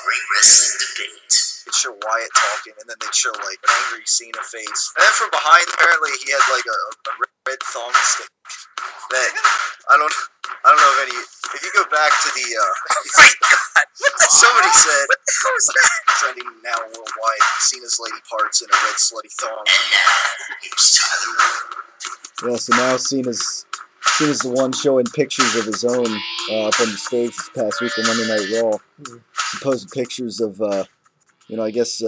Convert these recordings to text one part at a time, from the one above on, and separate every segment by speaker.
Speaker 1: great wrestling debate.
Speaker 2: They'd show Wyatt talking, and then they'd show like an angry Cena face. And then from behind, apparently he had like a red thong stick. That I don't know if you go back to the
Speaker 1: Oh my god!
Speaker 2: somebody said
Speaker 1: What the hell is that?
Speaker 2: trending now worldwide, Cena's lady parts in a red slutty thong.
Speaker 1: And now, here's Tyler.
Speaker 3: Yeah, so now Cena's the one showing pictures of his own up on the stage this past week on Monday Night Raw. Supposed pictures of, I guess,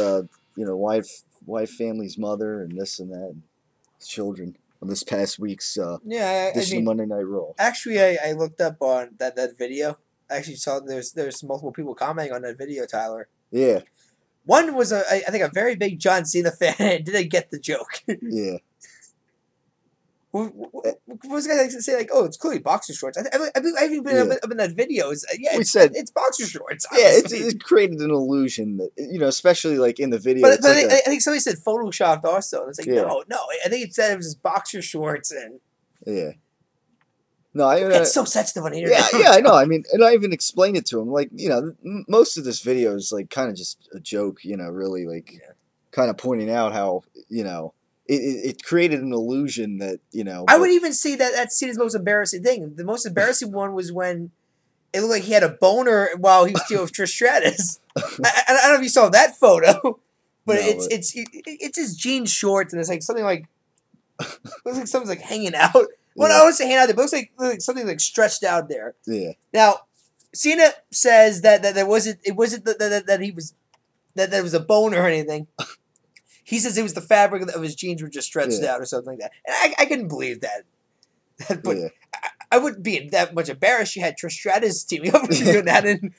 Speaker 3: wife family's mother and this and that, and his children on this past week's edition of Monday Night Raw.
Speaker 4: Actually, I looked up on that video. I actually saw there's multiple people commenting on that video, Tyler.
Speaker 3: Yeah.
Speaker 4: One was, I think, a very big John Cena fan and didn't get the joke.
Speaker 3: Yeah.
Speaker 4: What was the guy say? Like, oh, it's clearly boxer shorts. I even put it up in that video. It's boxer shorts. Obviously.
Speaker 3: Yeah, it created an illusion that, especially like in the video.
Speaker 4: But I think somebody said photoshopped also. It's like, no. I think it said it was just boxer shorts and.
Speaker 3: Yeah. No,
Speaker 4: it's so sensitive on the internet.
Speaker 3: Yeah, I know. I mean, and I even explained it to him. Like, most of this video is like kind of just a joke. Really, like, kind of pointing out how It created an illusion that,
Speaker 4: I would even say that's Cena's most embarrassing thing. The most embarrassing one was when it looked like he had a boner while he was dealing with Trish Stratus. I don't know if you saw that photo, but it's his jeans shorts and it's like something like looks like something's like hanging out. Well, I don't say hanging out there, but it looks like something like stretched out there.
Speaker 3: Yeah.
Speaker 4: Now, Cena says that there wasn't that he was that there was a boner or anything. He says it was the fabric of his jeans were just stretched out or something like that. And I couldn't believe that. But I wouldn't be that much embarrassed. You had Trish Stratus teaming up with you and that. And,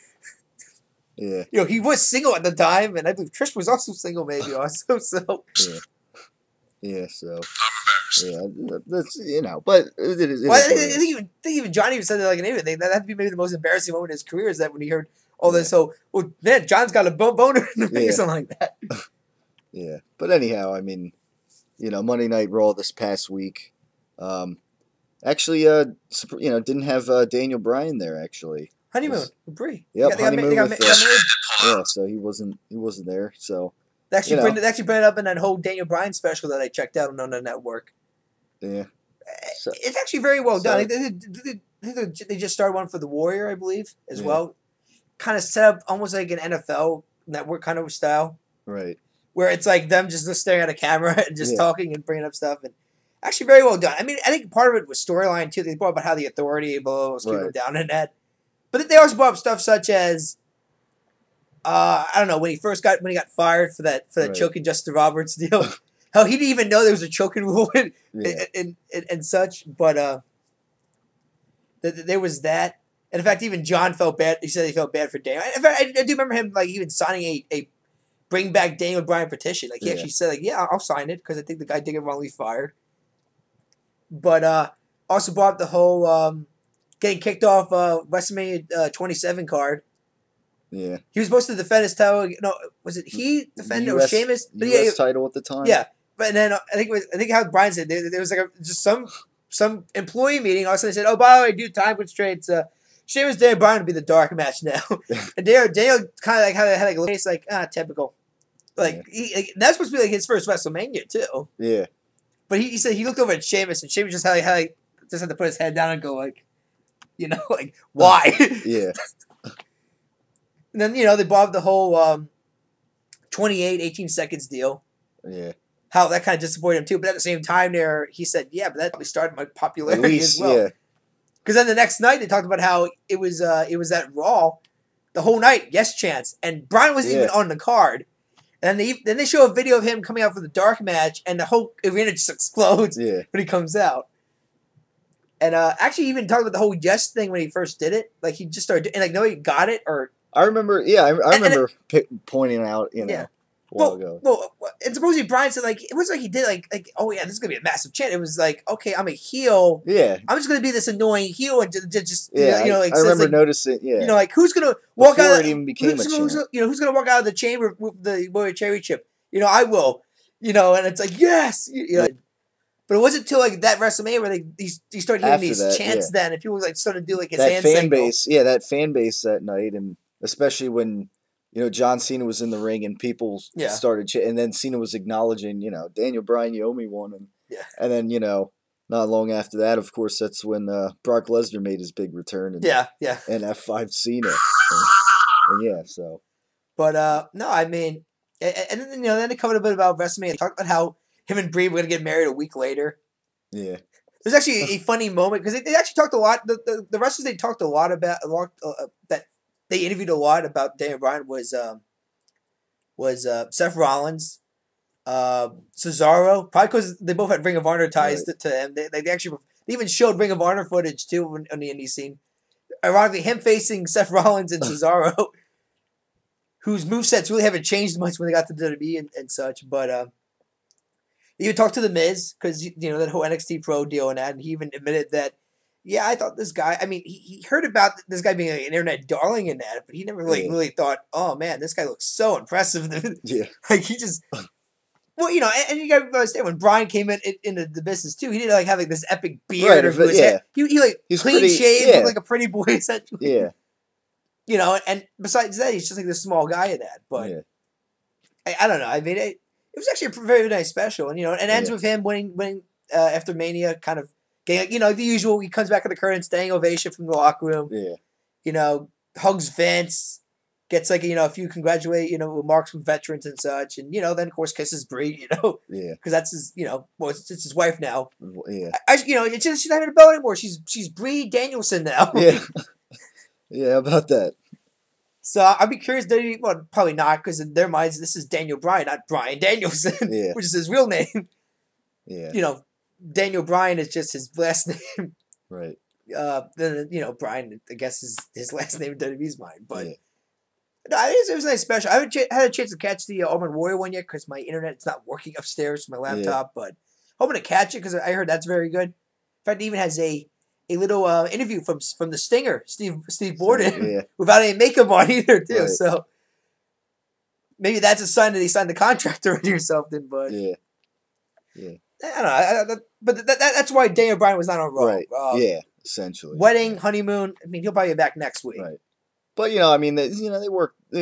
Speaker 4: he was single at the time. And I believe Trish was also single maybe also. So.
Speaker 3: Yeah, so.
Speaker 1: I'm embarrassed.
Speaker 3: Yeah, that's, but it is.
Speaker 4: Well, I think even Johnny even said that like an anything. That had to be maybe the most embarrassing moment in his career is that when he heard all this. So, man, John's got a boner in the ring or something like that.
Speaker 3: Yeah, but anyhow, I mean, Monday Night Raw this past week, actually, didn't have Daniel Bryan there actually.
Speaker 4: Honeymoon, Brie.
Speaker 3: Yep, honeymoon
Speaker 4: got
Speaker 3: with. Yeah, so he wasn't there. So
Speaker 4: they actually bring it up in that whole Daniel Bryan special that I checked out on the network.
Speaker 3: Yeah, so,
Speaker 4: it's actually very well done. They just started one for the Warrior, I believe, as well. Kind of set up almost like an NFL network kind of style.
Speaker 3: Right.
Speaker 4: Where it's like them just staring at a camera and just talking and bringing up stuff. And actually very well done. I mean, I think part of it was storyline, too. They brought up about how the Authority was keeping down in that. But they also brought up stuff such as, I don't know, when he got fired for that choking Justin Roberts deal. Hell, he didn't even know there was a choking rule and such. But there was that. And in fact, even John felt bad. He said he felt bad for Daniel. In fact, I do remember him even signing a bring back Daniel Bryan petition. Like he actually said, I'll sign it because I think the guy did get wrongly fired. But also brought up the whole getting kicked off WrestleMania 27 card.
Speaker 3: Yeah,
Speaker 4: he was supposed to defend his title. No, was it he defended or Sheamus?
Speaker 3: But US title at the time.
Speaker 4: Yeah, but then I think how Bryan said there was like just some employee meeting. All of a sudden they said, "Oh, by the way, due to time constraints, Sheamus Daniel Bryan would be the dark match now." And Daniel kind of like had like a face like typical. Like that's supposed to be like his first WrestleMania too.
Speaker 3: Yeah.
Speaker 4: But he said he looked over at Sheamus and Sheamus just had to put his head down and go like, like why?
Speaker 3: Yeah.
Speaker 4: And then they brought up the whole 18 seconds deal.
Speaker 3: Yeah.
Speaker 4: How that kind of disappointed him too, but at the same time there he said, yeah, but that probably started my popularity as well. Yeah. Because then the next night they talked about how it was at Raw the whole night, yes chance, and Bryan wasn't even on the card. And then they show a video of him coming out for the dark match, and the whole arena just explodes when he comes out. And actually, even talking about the whole yes thing when he first did it, like he just started, and like nobody got it or.
Speaker 3: I remember, I remember pointing out, a while ago.
Speaker 4: Well, and supposedly Bryan said like it was like he did like oh yeah, this is gonna be a massive chant. It was like okay, I'm a heel.
Speaker 3: Yeah,
Speaker 4: I'm just gonna be this annoying heel and just
Speaker 3: I remember noticing. Yeah,
Speaker 4: like who's gonna walk
Speaker 3: before
Speaker 4: out?
Speaker 3: It even became a chant.
Speaker 4: Who's gonna walk out of the chamber with the Warrior Championship? I will. And it's like yes. But it wasn't until like that WrestleMania where they started hearing these chants then, and people like started to do like his hand
Speaker 3: fan
Speaker 4: signal.
Speaker 3: base. Yeah, that fan base that night, and especially when John Cena was in the ring and people
Speaker 4: Yeah.
Speaker 3: started, and then Cena was acknowledging, Daniel Bryan, you owe me one,
Speaker 4: Yeah.
Speaker 3: and then not long after that, of course, that's when Brock Lesnar made his big return, and
Speaker 4: Yeah.
Speaker 3: F5 Cena, and yeah, so.
Speaker 4: But no, I mean, and then then they covered a bit about WrestleMania. They talked about how him and Brie were gonna get married a week later.
Speaker 3: Yeah.
Speaker 4: There's actually a funny moment because they actually talked a lot. The wrestlers they talked a lot about that they interviewed a lot about Daniel Bryan was Seth Rollins, Cesaro, probably because they both had Ring of Honor ties
Speaker 3: Right.
Speaker 4: to him. They actually even showed Ring of Honor footage too on the indie scene. Ironically, him facing Seth Rollins and Cesaro, whose movesets really haven't changed much when they got to WWE and such. But he even talked to The Miz because that whole NXT Pro deal and that, and he even admitted that. Yeah, I thought this guy. I mean, he heard about this guy being like an internet darling in that, but he never really thought, oh man, this guy looks so impressive.
Speaker 3: Yeah.
Speaker 4: Like he just. Well, and you got to understand when Brian came into the business too, he didn't like have like this epic beard or his head. He
Speaker 3: He's
Speaker 4: clean
Speaker 3: pretty-
Speaker 4: shaved,
Speaker 3: yeah.
Speaker 4: looked like a pretty boy essentially.
Speaker 3: Yeah.
Speaker 4: And besides that, he's just like this small guy in that. But
Speaker 3: Yeah.
Speaker 4: I don't know. I mean, it was actually a very nice special, and and ends with him winning after Mania, kind of getting the usual. He comes back in the curtain, standing ovation from the locker room.
Speaker 3: Yeah.
Speaker 4: Hugs Vince. Gets a few congratulate, remarks from veterans and such, and then of course kisses Brie,
Speaker 3: Yeah.
Speaker 4: because that's his, it's his wife now.
Speaker 3: Yeah.
Speaker 4: She's not even a belt anymore. She's Brie Danielson now.
Speaker 3: Yeah. Yeah, about that.
Speaker 4: So I'd be curious. Well, probably not, because in their minds this is Daniel Bryan, not Bryan Danielson,
Speaker 3: Yeah.
Speaker 4: which is his real name.
Speaker 3: Yeah.
Speaker 4: Daniel Bryan is just his last name.
Speaker 3: Right.
Speaker 4: Then Bryan, I guess, is his last name in WWE's mind, but.
Speaker 3: Yeah.
Speaker 4: No, it was a nice special. I haven't had a chance to catch the Ultimate Warrior one yet because my internet's not working upstairs from my laptop. But hoping to catch it because I heard that's very good. In fact, it even has a little interview from the Stinger, Steve Borden, without any makeup on either, too.
Speaker 3: Right.
Speaker 4: So maybe that's a sign that he signed the contract already or something. But
Speaker 3: Yeah.
Speaker 4: I don't know. But that's why Daniel Bryan was not on Raw.
Speaker 3: Right. Yeah. Essentially.
Speaker 4: Wedding, honeymoon. I mean, he'll probably be back next week.
Speaker 3: Right. But I mean, they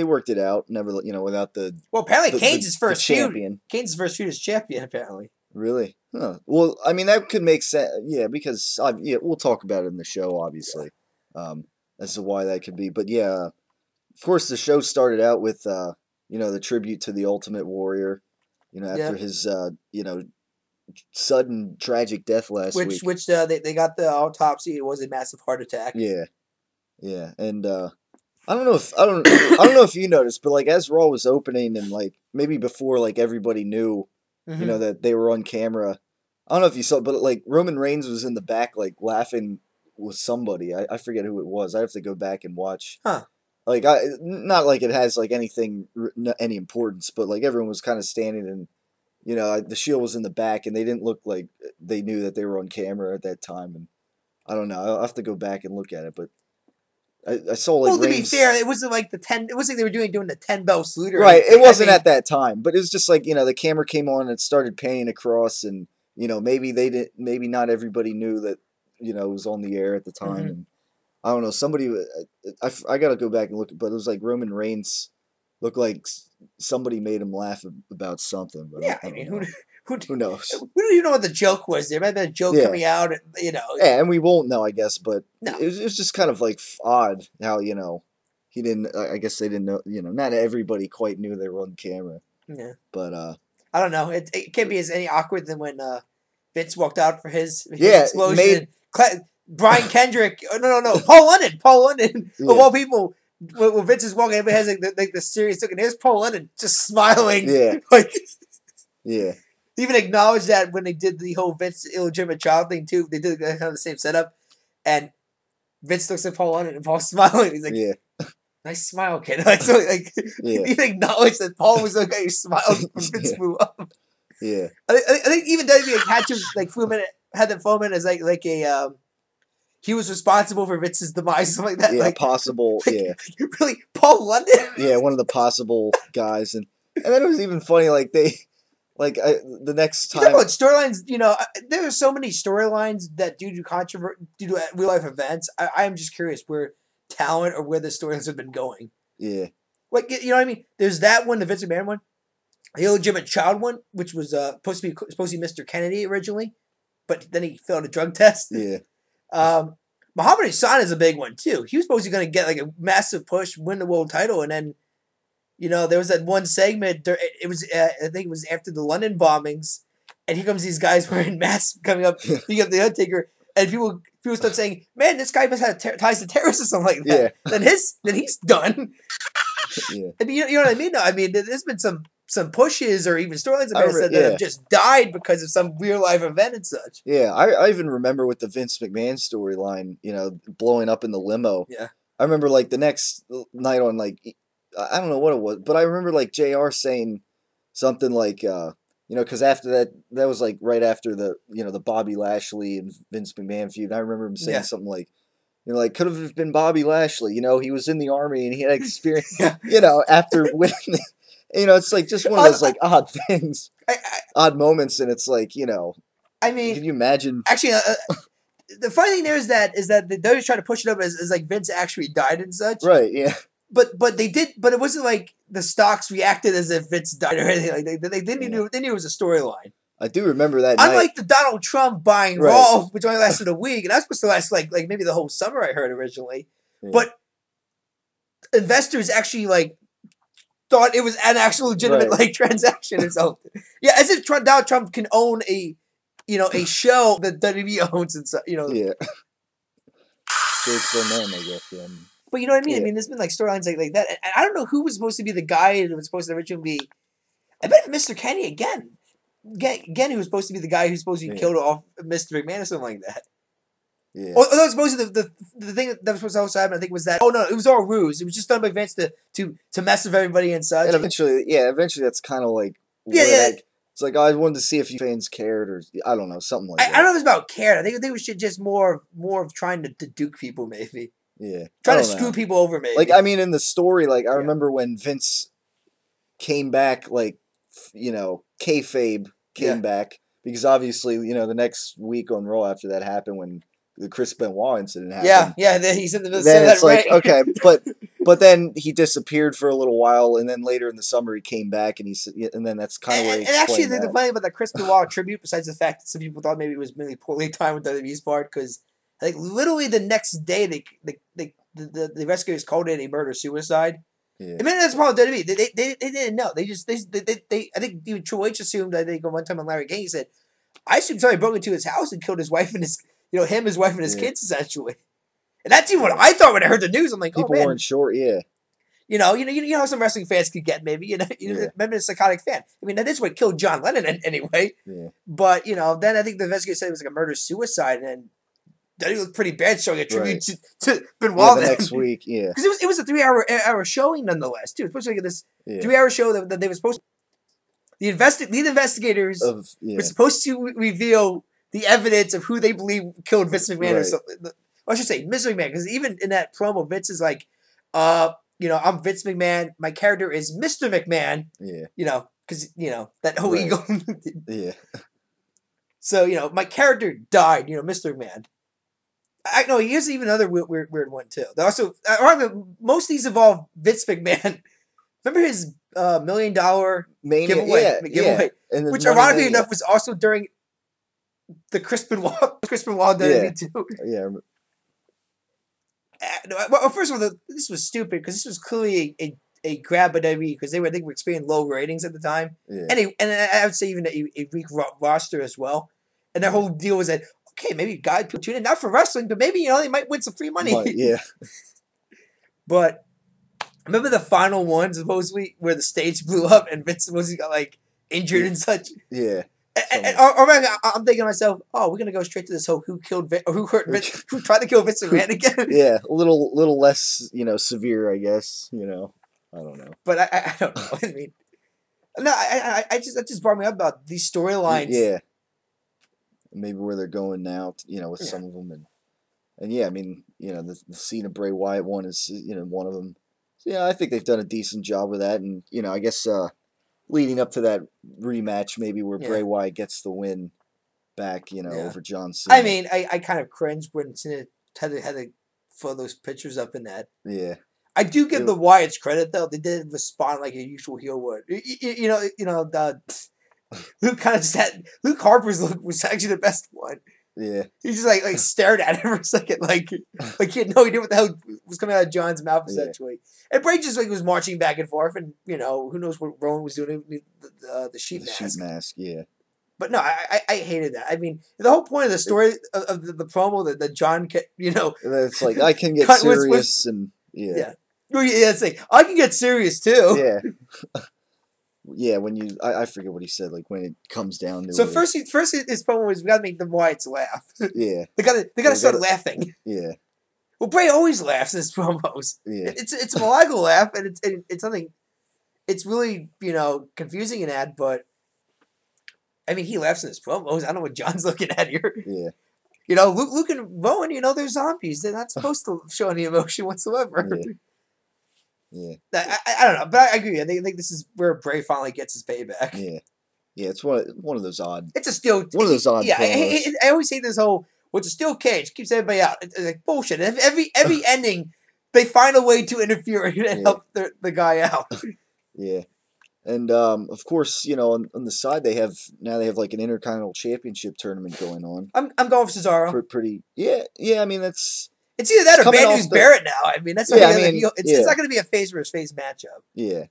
Speaker 3: worked it out. Never, without the.
Speaker 4: Well, apparently Kane's first feud.
Speaker 3: champion.
Speaker 4: Kane's first feud as champion. Apparently.
Speaker 3: Really? Huh. Well, I mean, that could make sense. Yeah, because we'll talk about it in the show, obviously, as to why that could be. But yeah, of course, the show started out with the tribute to the Ultimate Warrior. After his sudden tragic death last week.
Speaker 4: Which they got the autopsy. It was a massive heart attack.
Speaker 3: Yeah, yeah, and I don't know if you noticed, but as Raw was opening and maybe before everybody knew, that they were on camera. I don't know if you saw, but Roman Reigns was in the back laughing with somebody. I forget who it was. I have to go back and watch.
Speaker 4: Huh.
Speaker 3: Not like it has anything any importance, but everyone was kind of standing and. The Shield was in the back, and they didn't look like they knew that they were on camera at that time. And I don't know. I'll have to go back and look at it, but I saw
Speaker 4: Well, to
Speaker 3: Reigns...
Speaker 4: be fair, it wasn't like the 10. It wasn't like they were doing the 10 bell salute.
Speaker 3: Right. It wasn't at that time, but it was just the camera came on and it started panning across, and maybe they didn't. Maybe not everybody knew that it was on the air at the time, and I don't know. Somebody, I got to go back and look, but it was Roman Reigns looked like somebody made him laugh about something. But
Speaker 4: yeah,
Speaker 3: I mean,
Speaker 4: who
Speaker 3: knows?
Speaker 4: We don't even know what the joke was. There might have been a joke coming out,
Speaker 3: Yeah, and we won't know, I guess. But
Speaker 4: no.
Speaker 3: it was just kind of odd how he didn't. I guess they didn't know. Not everybody quite knew they were on camera.
Speaker 4: Yeah,
Speaker 3: but
Speaker 4: I don't know. It can't be as any awkward than when Vince walked out for his explosion. Brian Kendrick. No. Paul London. Of all people. When Vince is walking, everybody has the serious look, and there's Paul London just smiling.
Speaker 3: Yeah.
Speaker 4: Yeah. He even acknowledged that when they did the whole Vince illegitimate child thing too. They did kind of the same setup, and Vince looks at Paul London and Paul's smiling. He's like, "Nice smile, kid." He acknowledged that Paul was the guy who smiled when Vince flew up.
Speaker 3: Yeah.
Speaker 4: I think even WWE had him had the foreman as a. He was responsible for Vince's demise, something like that.
Speaker 3: Yeah, possible. Yeah,
Speaker 4: really, Paul London.
Speaker 3: Yeah, one of the possible guys, and then it was even funny. The next time.
Speaker 4: You talk about storylines. There are so many storylines that due to real life events. I am just curious where talent or where the storylines have been going.
Speaker 3: Yeah,
Speaker 4: Like, you know what I mean? There's that one, the Vince McMahon one, the illegitimate child one, which was supposed to be Mr. Kennedy originally, but then he failed a drug test.
Speaker 3: Yeah.
Speaker 4: Muhammad Hassan is a big one too. He was supposed to going to get like a massive push, win the world title, and then, you know, there was that one segment. It was I think it was after the London bombings, and here comes these guys wearing masks coming up, beating up the Undertaker, and people start saying, "Man, this guy must have ties to terrorists or something like that." Yeah. Then he's done.
Speaker 3: Yeah.
Speaker 4: I mean, you know what I mean? No, I mean, there's been some pushes or even storylines that have just died because of some real life event and such.
Speaker 3: Yeah, I even remember with the Vince McMahon storyline, you know, blowing up in the limo.
Speaker 4: Yeah.
Speaker 3: I remember like the next night on like, I don't know what it was, but I remember like JR saying something like, you know, because after that was like right after the, you know, the Bobby Lashley and Vince McMahon feud. I remember him saying something like, you know, like could have been Bobby Lashley. You know, he was in the army and he had experience. You know, after winning. You know, it's like just one of those like odd things, odd moments, and it's like, you know.
Speaker 4: I mean,
Speaker 3: can you imagine?
Speaker 4: Actually, the funny thing there is that they always try to push it up as like Vince actually died and such.
Speaker 3: Right. Yeah.
Speaker 4: But they did. But it wasn't like the stocks reacted as if Vince died or anything. Like they knew it was a storyline.
Speaker 3: I do remember that.
Speaker 4: Unlike the Donald Trump buying Raw, which only lasted a week, and that's supposed to last like maybe the whole summer. I heard originally, but investors actually like thought it was an actual legitimate like transaction or something. Yeah, as if Donald Trump can own a show that WWE owns and so, you know.
Speaker 3: Yeah. Great for them, I guess. Yeah.
Speaker 4: But you know what I mean? Yeah. I mean, there's been like storylines like that. And I don't know who was supposed to be the guy that was supposed to originally be. I bet Mr. Kenny again. Again, he was supposed to be the guy who's supposed to be killed off Mr. McMahon or something like that.
Speaker 3: Yeah.
Speaker 4: Although supposedly the thing that was supposed to also happen, I think, was that it was all ruse. It was just done by Vince to mess with everybody and such.
Speaker 3: And eventually that's kind of like it's like I wanted to see if you fans cared or I don't know, something like that.
Speaker 4: I don't know if it's about cared. I think it was just more of trying to duke people maybe.
Speaker 3: Yeah.
Speaker 4: Trying to screw people over maybe.
Speaker 3: Like I mean, in the story, like I remember when Vince came back, like you know, kayfabe came back because obviously you know the next week on Raw after that happened when the Chris Benoit incident happened.
Speaker 4: Yeah. Then he's in the middle.
Speaker 3: Then it's like okay, but then he disappeared for a little while, and then later in the summer he came back, and then that's kind of where he
Speaker 4: and actually the funny thing about the Chris Benoit tribute, besides the fact that some people thought maybe it was really poorly timed with WWE's part, because I think literally the next day the investigators called it a murder suicide.
Speaker 3: Yeah.
Speaker 4: I mean that's the problem with WWE. They didn't know. They I think even Triple H assumed. I think one time on Larry King he said, "I assumed somebody broke into his house and killed his wife and his." You know, his wife, and his kids, essentially. And that's even what I thought when I heard the news. I'm like,
Speaker 3: people weren't sure, yeah.
Speaker 4: You know how some wrestling fans could get, maybe. Maybe a psychotic fan. I mean, that is what killed John Lennon anyway.
Speaker 3: Yeah.
Speaker 4: But, then I think the investigator said it was like a murder-suicide, and that looked pretty bad showing a tribute to Benoit.
Speaker 3: The next week, yeah.
Speaker 4: Because it was a 3-hour showing, nonetheless, too. It was supposed to be this 3-hour show that they were supposed to... The lead investigators were supposed to reveal the evidence of who they believe killed Vince McMahon or something. Well, I should say Mr. McMahon, because even in that promo, Vince is like, I'm Vince McMahon. My character is Mr. McMahon.
Speaker 3: Yeah.
Speaker 4: Because, that whole ego.
Speaker 3: Yeah.
Speaker 4: So, my character died, Mr. McMahon. I know, here's even another weird one, too. They also, most of these involve Vince McMahon. Remember his $1 million giveaway?
Speaker 3: And
Speaker 4: which, ironically enough, was also during the Chris Benoit WWE too.
Speaker 3: Yeah.
Speaker 4: Well, first of all, this was stupid because this was clearly a grab by WWE because they were experiencing low ratings at the time, and I would say even a weak roster as well. And their whole deal was that okay, maybe guys people tune in not for wrestling, but maybe they might win some free money.
Speaker 3: Yeah.
Speaker 4: But remember the final one supposedly where the stage blew up and Vince supposedly got like injured and such.
Speaker 3: Yeah.
Speaker 4: I'm thinking to myself, oh, we're gonna go straight to this whole who hurt Vince, who tried to kill Vince McMahon again.
Speaker 3: Yeah, a little less, severe, I guess. I don't know.
Speaker 4: But I don't know. I mean, no, that just brought me up about these storylines.
Speaker 3: Yeah. Maybe where they're going now, with some of them, and yeah, I mean, the Cena Bray Wyatt one is, one of them. So, yeah, I think they've done a decent job with that, and I guess. Leading up to that rematch, maybe where Bray Wyatt gets the win back, over John Cena.
Speaker 4: I mean, I kind of cringed when Cena had to throw those pictures up in that.
Speaker 3: Yeah.
Speaker 4: I do give the Wyatts credit though; they did respond like a usual heel would. The Luke kind of just had Luke Harper's look was actually the best one.
Speaker 3: Yeah.
Speaker 4: He just like stared at him for a second, like he had no idea what the hell was coming out of John's mouth essentially. And Bray just like was marching back and forth, and who knows what Rowan was doing with the sheep mask.
Speaker 3: Sheep mask, yeah.
Speaker 4: But no, I hated that. I mean, the whole point of the story of the promo that John,
Speaker 3: it's like I can get serious and yeah.
Speaker 4: Yeah, it's like I can get serious too.
Speaker 3: Yeah. Yeah, when I forget what he said. Like when it comes down to
Speaker 4: so
Speaker 3: it.
Speaker 4: first his promo was we gotta make the Wyatts laugh.
Speaker 3: Yeah,
Speaker 4: they gotta start laughing.
Speaker 3: Yeah.
Speaker 4: Well, Bray always laughs in his promos.
Speaker 3: Yeah,
Speaker 4: it's a maniacal laugh, and it's something. It's really confusing and ad, but I mean he laughs in his promos. I don't know what John's looking at here.
Speaker 3: Yeah.
Speaker 4: Luke and Rowan, they're zombies. They're not supposed to show any emotion whatsoever.
Speaker 3: Yeah. Yeah,
Speaker 4: I don't know, but I agree. I think this is where Bray finally gets his payback.
Speaker 3: Yeah, yeah. It's one of those odd.
Speaker 4: It's a steel.
Speaker 3: One of those odd.
Speaker 4: Yeah, I always hate this whole. Well, it's a steel cage keeps everybody out. It's like bullshit. Every ending, they find a way to interfere and help the guy out.
Speaker 3: Yeah, and of course, on the side they have like an Intercontinental Championship tournament going on.
Speaker 4: I'm going for Cesaro.
Speaker 3: Pretty. Yeah. I mean that's.
Speaker 4: It's either that or Bad News Barrett now. I mean, that's not it's not going to be a face versus face matchup.
Speaker 3: Yeah.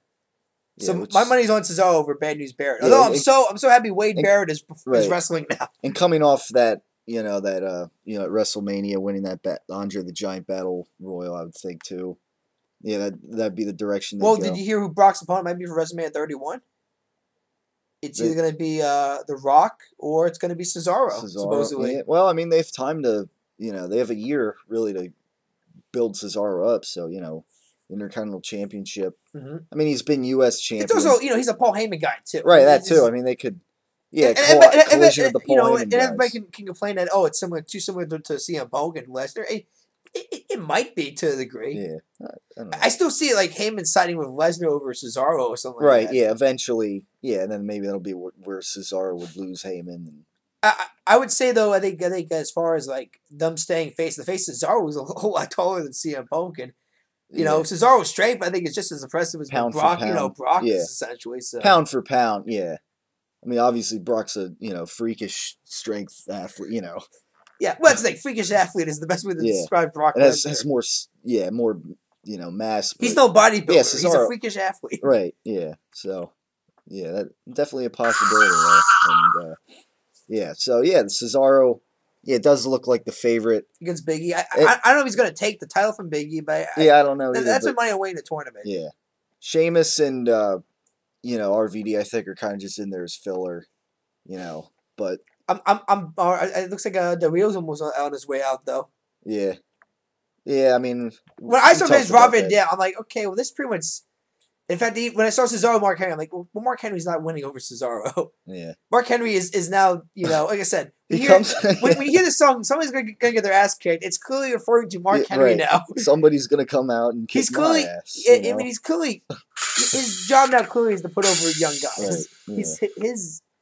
Speaker 4: So my money's on Cesaro over Bad News Barrett. Although I'm so happy Wade Barrett is wrestling now.
Speaker 3: And coming off that, at WrestleMania winning that Andre the Giant Battle Royal, I would think too. Yeah, that'd be the direction.
Speaker 4: Well, did you hear who Brock's opponent might be for WrestleMania 31? It's either going to be The Rock or it's going to be Cesaro. Supposedly.
Speaker 3: Yeah. Well, I mean, they have time to. They have a year really to build Cesaro up. So, Intercontinental Championship.
Speaker 4: Mm-hmm.
Speaker 3: I mean, he's been U.S. champion.
Speaker 4: It's also, he's a Paul Heyman guy too.
Speaker 3: Right, that too. I mean, they could, collision of the Paul Heyman
Speaker 4: and everybody can complain that it's too similar to CM Punk and Lesnar. It might be to a degree.
Speaker 3: Yeah,
Speaker 4: I still see it like Heyman siding with Lesnar over Cesaro or something.
Speaker 3: Right.
Speaker 4: Like that.
Speaker 3: Yeah. Eventually. Yeah, and then maybe that'll be where Cesaro would lose Heyman.
Speaker 4: I would say though, I think as far as like them staying face to face, Cesaro was a whole lot taller than CM Punk, and Cesaro's strength I think is just as impressive as
Speaker 3: pound
Speaker 4: Brock.
Speaker 3: For pound.
Speaker 4: Brock is essentially so.
Speaker 3: Pound for pound. Yeah, I mean obviously Brock's a freakish strength athlete.
Speaker 4: Yeah, well, it's like freakish athlete is the best way to describe Brock.
Speaker 3: It has more mass.
Speaker 4: He's no bodybuilder.
Speaker 3: Yeah,
Speaker 4: he's a freakish athlete.
Speaker 3: Right. Yeah. So yeah, that definitely a possibility there, and. Yeah, so Cesaro, it does look like the favorite
Speaker 4: against Biggie. I don't know if he's going to take the title from Biggie, but
Speaker 3: I don't know.
Speaker 4: That's my money away in the tournament.
Speaker 3: Yeah, Sheamus and RVD, I think, are kind of just in there as filler, But
Speaker 4: it looks like the Real's almost on his way out though.
Speaker 3: Yeah, yeah. I mean,
Speaker 4: when I saw his Rob Van Dam, I'm like, okay, well, this pretty much. In fact, when I saw Cesaro and Mark Henry, I'm like, well, Mark Henry's not winning over Cesaro.
Speaker 3: Yeah.
Speaker 4: Mark Henry is now, like I said, when you hear this song, somebody's going to get their ass kicked. It's clearly referring to Mark Henry now.
Speaker 3: Somebody's going to come out and kick my ass.
Speaker 4: I mean, he's clearly, his job now clearly is to put over young guys. Right. Yeah.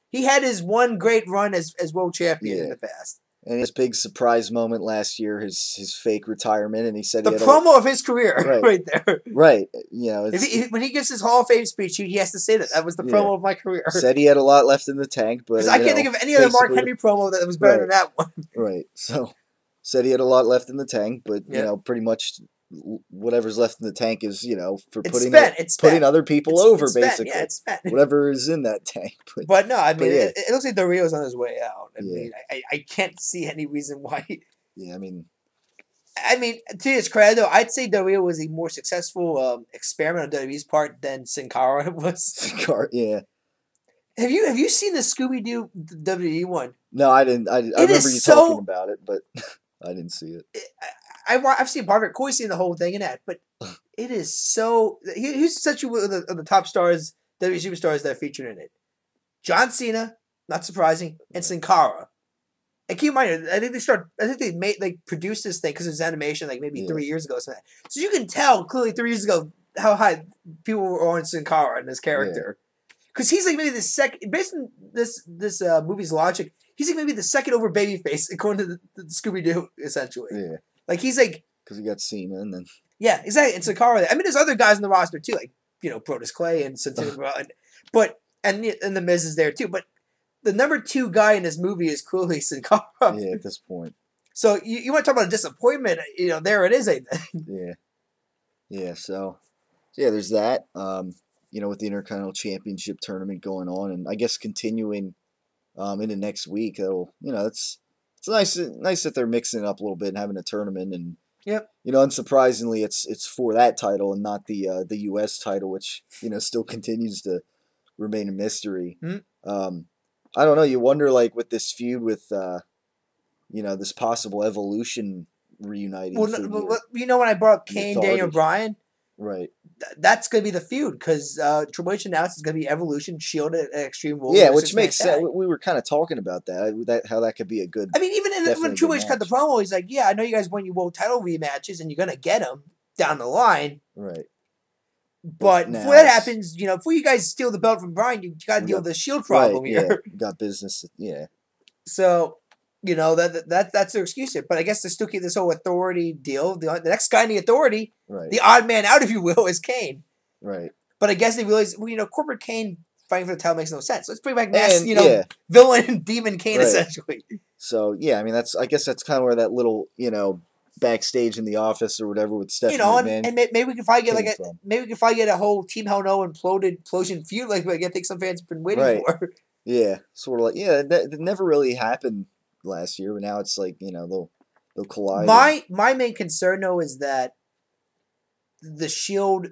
Speaker 4: He had his one great run as world champion in the past.
Speaker 3: And his big surprise moment last year, his fake retirement, and he said
Speaker 4: the promo of his career, right there.
Speaker 3: Right,
Speaker 4: when he gives his Hall of Fame speech, he has to say that was the promo of my career.
Speaker 3: Said he had a lot left in the tank, but
Speaker 4: I can't think of any other Mark Henry promo that was better than that one.
Speaker 3: Right. So said he had a lot left in the tank, but pretty much whatever's left in the tank is for putting other people over, basically.
Speaker 4: Yeah, it's spent.
Speaker 3: Whatever is in that tank.
Speaker 4: But no, I mean, it looks like Del Rio's on his way out. I mean, I can't see any reason why.
Speaker 3: Yeah, I mean,
Speaker 4: to his credit, though, I'd say Del Rio was a more successful experiment on WWE's part than Sin Cara was.
Speaker 3: Sin Cara, yeah.
Speaker 4: Have you seen the Scooby Doo WWE one?
Speaker 3: No, I didn't. I remember you talking about it, but I didn't see it.
Speaker 4: I've seen part of it. Corey's seen the whole thing in that, but it is so. Here's such one of the top stars, WWE superstars that are featured in it. John Cena, not surprising, and Sin Cara. And keep in mind, I think they produced this thing because it was animation, like maybe 3 years ago. So you can tell clearly 3 years ago how high people were on Sin Cara and his character, because he's like maybe the second, based on this movie's logic, he's like maybe the second over babyface according to the Scooby Doo, essentially.
Speaker 3: Yeah.
Speaker 4: Like he's like
Speaker 3: because he got Cena and then
Speaker 4: Yeah, exactly. And Sin Cara. I mean, there's other guys in the roster too, like Brodus Clay and Santana, and the Miz is there too. But the number 2 guy in this movie is clearly Sin Cara.
Speaker 3: Yeah, at this point.
Speaker 4: So you want to talk about a disappointment? There it is. I think.
Speaker 3: Yeah. Yeah. So yeah, there's that. With the Intercontinental Championship tournament going on, and I guess continuing into next week. It's nice that they're mixing it up a little bit and having a tournament, and
Speaker 4: yep.
Speaker 3: Unsurprisingly, it's for that title and not the U.S. title, which still continues to remain a mystery.
Speaker 4: Mm-hmm.
Speaker 3: I don't know. You wonder, like, with this feud with this possible Evolution reuniting.
Speaker 4: Well, when I brought up Kane, Daniel Bryan,
Speaker 3: right?
Speaker 4: That's going to be the feud because Triple H announced it's going to be Evolution, Shield, at Extreme Rules.
Speaker 3: Yeah, which makes sense. We were kind of talking about how that could be a good.
Speaker 4: I mean, even when Triple H cut the promo, he's like, "Yeah, I know you guys want your world title rematches, and you're going to get them down the line."
Speaker 3: Right.
Speaker 4: But before that happens, before you guys steal the belt from Bryan, you got to deal with the Shield problem here.
Speaker 3: Yeah, you got business. Yeah.
Speaker 4: So. That's their excuse here. But I guess they still keep this whole authority deal. The next guy in the authority,
Speaker 3: right.
Speaker 4: The odd man out, if you will, is Kane.
Speaker 3: Right.
Speaker 4: But I guess they realize, corporate Kane fighting for the title makes no sense. Let's bring back villain demon Kane, right. Essentially.
Speaker 3: So yeah, I mean I guess that's kind of where that little backstage in the office or whatever with Stephanie McMahon.
Speaker 4: And maybe we can finally get a whole Team Hell No implosion feud like I think some fans have been waiting for.
Speaker 3: Yeah, sort of like that never really happened last year, but now it's like they'll collide.
Speaker 4: My main concern though is that the Shield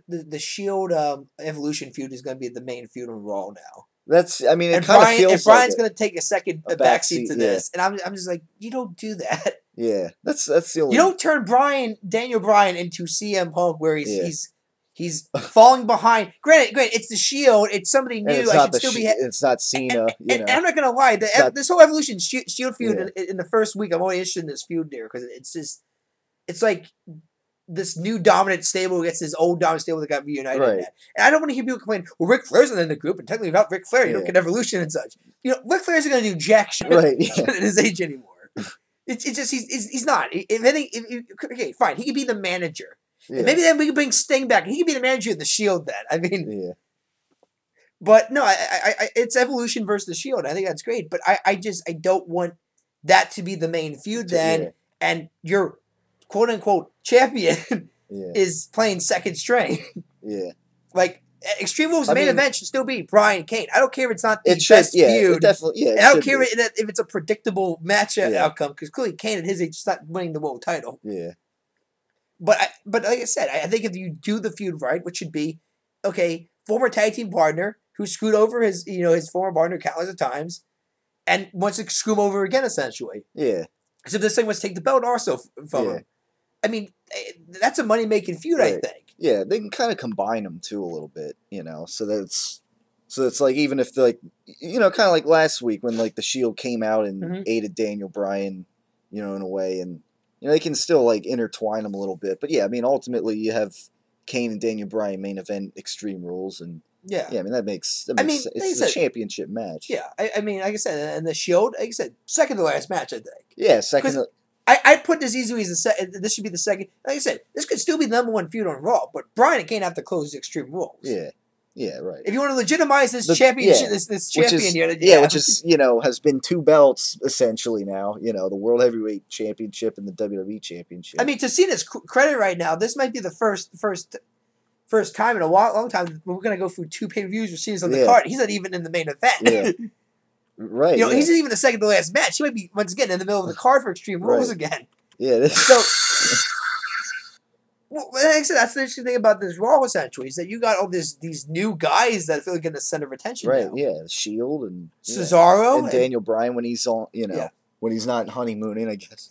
Speaker 4: Evolution feud is going to be the main feud on Raw now.
Speaker 3: That's I mean it kind of feels
Speaker 4: and Bryan's going to take a backseat to this, and I'm just like, you don't do that.
Speaker 3: Yeah, that's the only.
Speaker 4: You don't turn Daniel Bryan into CM Punk where he's falling behind. Granted, it's the Shield. It's somebody new.
Speaker 3: It's not Cena.
Speaker 4: And I'm not gonna lie. This whole Evolution Shield feud in the first week, I'm only interested in this feud there because it's like this new dominant stable against this old dominant stable that got reunited.
Speaker 3: Right.
Speaker 4: And I don't want to hear people complain. Well, Ric Flair's not in the group, and technically without Ric Flair, you don't get Evolution and such. Ric Flair's gonna do jack shit at his age anymore. It's just he's not. Okay, fine. He could be the manager. Yeah. And maybe then we can bring Sting back. He could be the manager of the Shield then. I mean, But no, it's Evolution versus the Shield. I think that's great. But I don't want that to be the main feud then. Yeah. And your quote unquote champion is playing second string.
Speaker 3: Yeah.
Speaker 4: Like Extreme Rules main event should still be Bryan Kane. I don't care if it's not the best feud.
Speaker 3: It definitely,
Speaker 4: and I don't care if it's a predictable match outcome because clearly Kane at his age is not winning the world title.
Speaker 3: Yeah.
Speaker 4: But like I said, I think if you do the feud right, which should be, okay, former tag team partner who screwed over his former partner countless of times, and wants to screw him over again, essentially.
Speaker 3: Yeah.
Speaker 4: Because if this thing was to take the belt also from him, I mean, that's a money making feud, I think.
Speaker 3: Yeah, they can kind of combine them too a little bit, so it's like even if kind of like last week when like the Shield came out and aided Daniel Bryan, in a way, and they can still like intertwine them a little bit, but yeah, I mean ultimately you have Kane and Daniel Bryan main event Extreme Rules, and I mean that makes sense. It's a championship match.
Speaker 4: Yeah, I mean like I said, and the Shield, like I said, second to last match, I think.
Speaker 3: Yeah, second.
Speaker 4: I put this easily as this should be the second. Like I said, this could still be the number one feud on Raw, but Bryan and Kane have to close Extreme Rules.
Speaker 3: Yeah. Yeah, right.
Speaker 4: If you want to legitimize this championship, this champion,
Speaker 3: which is has been 2 belts essentially now. The World Heavyweight Championship and the WWE Championship.
Speaker 4: I mean, to Cena's credit right now, this might be the first time in a long time we're gonna go through 2 pay-per-views with Cena's on the card. He's not even in the main event.
Speaker 3: Yeah. Right.
Speaker 4: He's not even the second to last match. He might be once again in the middle of the card for Extreme Rules again.
Speaker 3: Yeah.
Speaker 4: So. Well, like I said, that's the interesting thing about this Raw, essentially, is that you got all these new guys that feel like in the center of attention.
Speaker 3: Right,
Speaker 4: now.
Speaker 3: Yeah. Shield and
Speaker 4: Cesaro.
Speaker 3: And Daniel Bryan when he's on, when he's not honeymooning, I guess.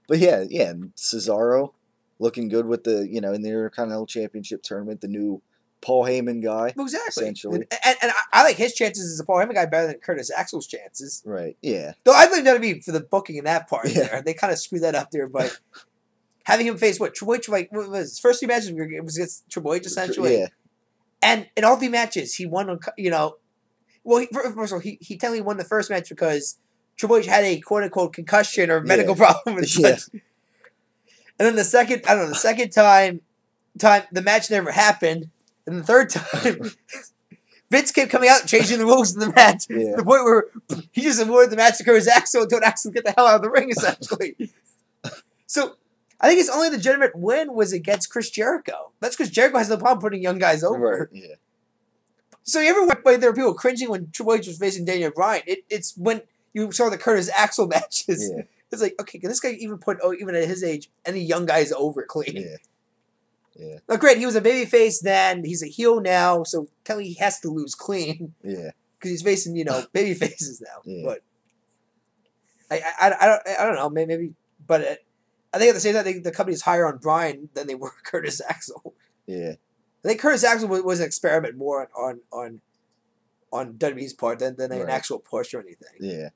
Speaker 3: But yeah, and Cesaro looking good with the, in the Intercontinental Championship tournament, the new Paul Heyman guy.
Speaker 4: Exactly.
Speaker 3: Essentially.
Speaker 4: And I like his chances as a Paul Heyman guy better than Curtis Axel's chances.
Speaker 3: Right, yeah.
Speaker 4: Though I blame WWE for the booking in that part there. They kind of screwed that up there, but... Having him face Triple H, what was his first 3 matches? It was against Triple H, essentially.
Speaker 3: Yeah.
Speaker 4: And in all 3 matches, he won, well, first of all, he technically won the first match because Triple H had a quote-unquote concussion or medical problem. And then the second time, time, the match never happened, and the third time, Vince kept coming out and changing the rules of the match to the point where he just avoided the match to Curtis Axel and told Axel to get the hell out of the ring, essentially. So, I think his only legitimate win was against Chris Jericho. That's because Jericho has no problem putting young guys over.
Speaker 3: Right, yeah.
Speaker 4: So, you ever went by there were people cringing when Triple H was facing Daniel Bryan? It's when you saw the Curtis Axel matches.
Speaker 3: Yeah.
Speaker 4: It's like, okay, can this guy even put, even at his age, any young guys over clean?
Speaker 3: Yeah. Yeah.
Speaker 4: Now, great, he was a babyface then. He's a heel now, so technically he has to lose clean.
Speaker 3: Yeah.
Speaker 4: Because he's facing, baby faces now.
Speaker 3: Yeah.
Speaker 4: But I don't know, maybe. But I think at the same time, the company's higher on Bryan than they were Curtis Axel.
Speaker 3: Yeah.
Speaker 4: I think Curtis Axel was an experiment more on WWE's part than an actual push or anything.
Speaker 3: Yeah.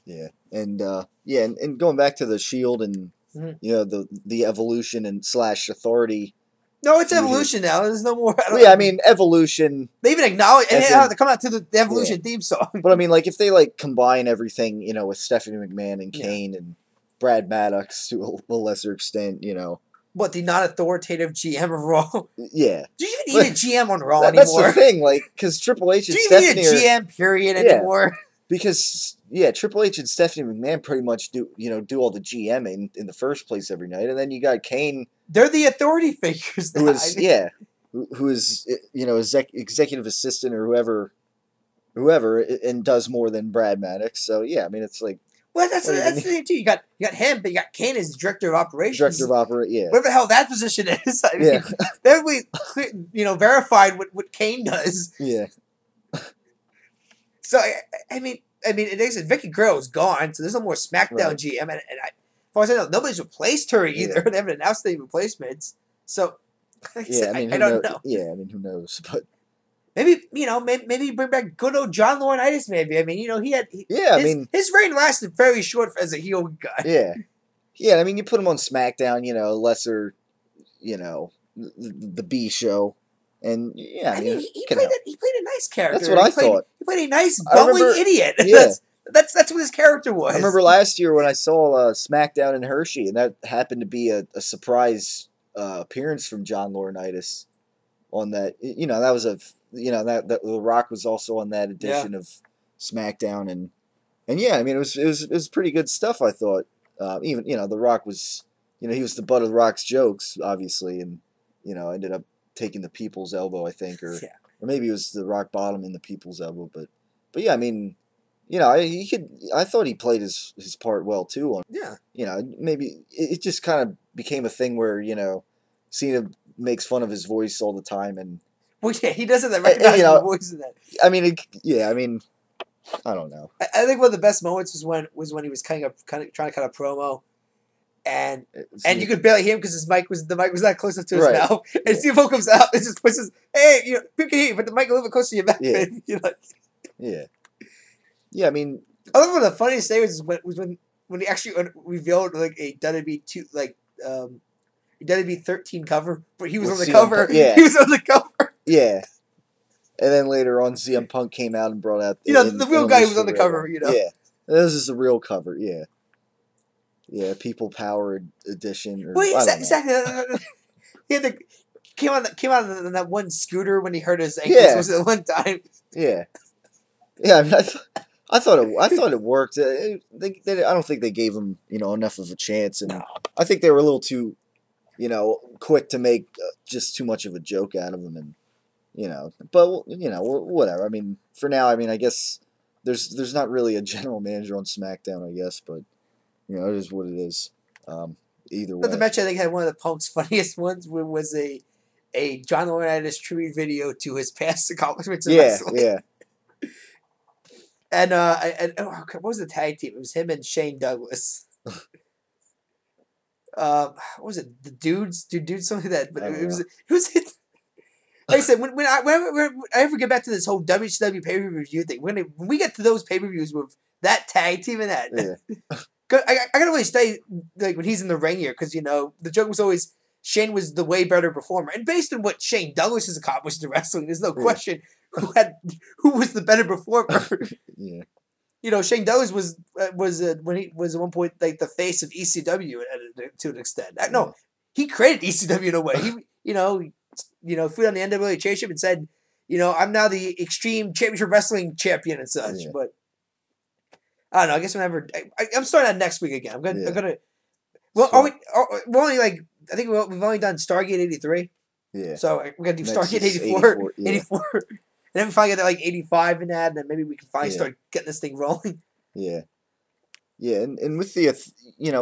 Speaker 3: Yeah. And and going back to the Shield and the evolution and / authority.
Speaker 4: No, it's evolution now. There's no more.
Speaker 3: I mean evolution.
Speaker 4: They even acknowledge and they come out to the evolution theme song.
Speaker 3: But I mean, like if they combine everything, with Stephanie McMahon and Kane and Brad Maddox to a lesser extent,
Speaker 4: What, the non-authoritative GM of Raw?
Speaker 3: Yeah.
Speaker 4: Do you even need a GM on Raw
Speaker 3: That's
Speaker 4: anymore?
Speaker 3: the thing, because Triple H and
Speaker 4: Do you
Speaker 3: Stephanie
Speaker 4: need a GM period anymore?
Speaker 3: Because Triple H and Stephanie McMahon pretty much do all the GMing in the first place every night, and then you got Kane.
Speaker 4: They're the authority figures now.
Speaker 3: Who is executive assistant or whoever, and does more than Brad Maddox. So I mean it's like.
Speaker 4: Well, that's the thing too. You got him, but you got Kane as director of operations. Whatever the hell that position is. I mean, they're verified what Kane does.
Speaker 3: Yeah.
Speaker 4: So I mean, it is Vicky Guerrero is gone, so there's no more SmackDown GM, and as far as I know, nobody's replaced her either. They haven't announced any replacements. So I don't know.
Speaker 3: Yeah, I mean, who knows? But
Speaker 4: maybe maybe bring back good old John Laurinaitis. Maybe I mean his reign lasted very short as a heel guy.
Speaker 3: Yeah. I mean, you put him on SmackDown, lesser, the B show. And I mean,
Speaker 4: he played a nice character.
Speaker 3: That's what I thought.
Speaker 4: He played a nice bumbling idiot.
Speaker 3: Yeah.
Speaker 4: That's what his character was.
Speaker 3: I remember last year when I saw SmackDown in Hershey, and that happened to be a surprise appearance from John Laurinaitis on that. That was that The Rock was also on that edition of SmackDown, and I mean it was pretty good stuff. I thought even The Rock was he was the butt of The Rock's jokes, obviously, and ended up taking the people's elbow, I think, or maybe it was the Rock Bottom in the people's elbow, but I mean, I thought he played his part well too. Maybe it just kind of became a thing where Cena makes fun of his voice all the time, and
Speaker 4: he doesn't have that recognizable voice in that.
Speaker 3: I mean, I don't know.
Speaker 4: I think one of the best moments was when he was trying to cut a promo. And you could barely hear him because the mic was not close enough to his mouth. And CFO comes out and just pushes, "Hey, people can hear you, but the mic a little bit closer to your mouth."
Speaker 3: Yeah. I mean,
Speaker 4: I love one of the funniest things was when he actually revealed a WWE 13 cover, but he was on the cover.
Speaker 3: Yeah,
Speaker 4: he was on the cover.
Speaker 3: Yeah. And then later on, CM Punk came out and brought out
Speaker 4: the real guy who was on the cover.
Speaker 3: Yeah, this is the real cover. Yeah. Yeah, People Power edition.
Speaker 4: Exactly. He had came out on that one scooter when he hurt his ankles. Was it one time?
Speaker 3: Yeah. I mean, I thought it worked. I don't think they gave him enough of a chance, and I think they were a little too quick to make just too much of a joke out of him, and but whatever. I mean, for now, I guess there's not really a general manager on SmackDown, I guess, but. It is what it is. Either way.
Speaker 4: But the match I think had one of the Punk's funniest ones was a John Laurinaitis tribute video to his past accomplishments in wrestling. Yeah. And what was the tag team? It was him and Shane Douglas. What was it? The dudes? Something like that. But it was. Like I said, when I ever get back to this whole WCW pay-per-view thing, when we get to those pay-per-views with that tag team and that.
Speaker 3: Yeah.
Speaker 4: I gotta really stay when he's in the ring here because the joke was always Shane was the way better performer, and based on what Shane Douglas has accomplished in wrestling, there's no question who was the better performer.
Speaker 3: Yeah.
Speaker 4: Shane Douglas was when he was at one point the face of ECW to an extent. No, he created ECW in a way. food on the NWA championship and said, I'm now the Extreme Championship Wrestling champion and such.
Speaker 3: Yeah.
Speaker 4: But I don't know. I guess whenever I'm starting that next week again. I'm
Speaker 3: Yeah.
Speaker 4: gonna. Well,
Speaker 3: So-
Speaker 4: we're only like I think we've only done Stargate 83.
Speaker 3: Yeah.
Speaker 4: So we're gonna do
Speaker 3: Next
Speaker 4: Stargate
Speaker 3: is
Speaker 4: 84.
Speaker 3: 84, yeah.
Speaker 4: 84. And then we finally get to like 85 in that, and then maybe we can finally
Speaker 3: Yeah.
Speaker 4: start getting this thing rolling.
Speaker 3: Yeah. Yeah, and with the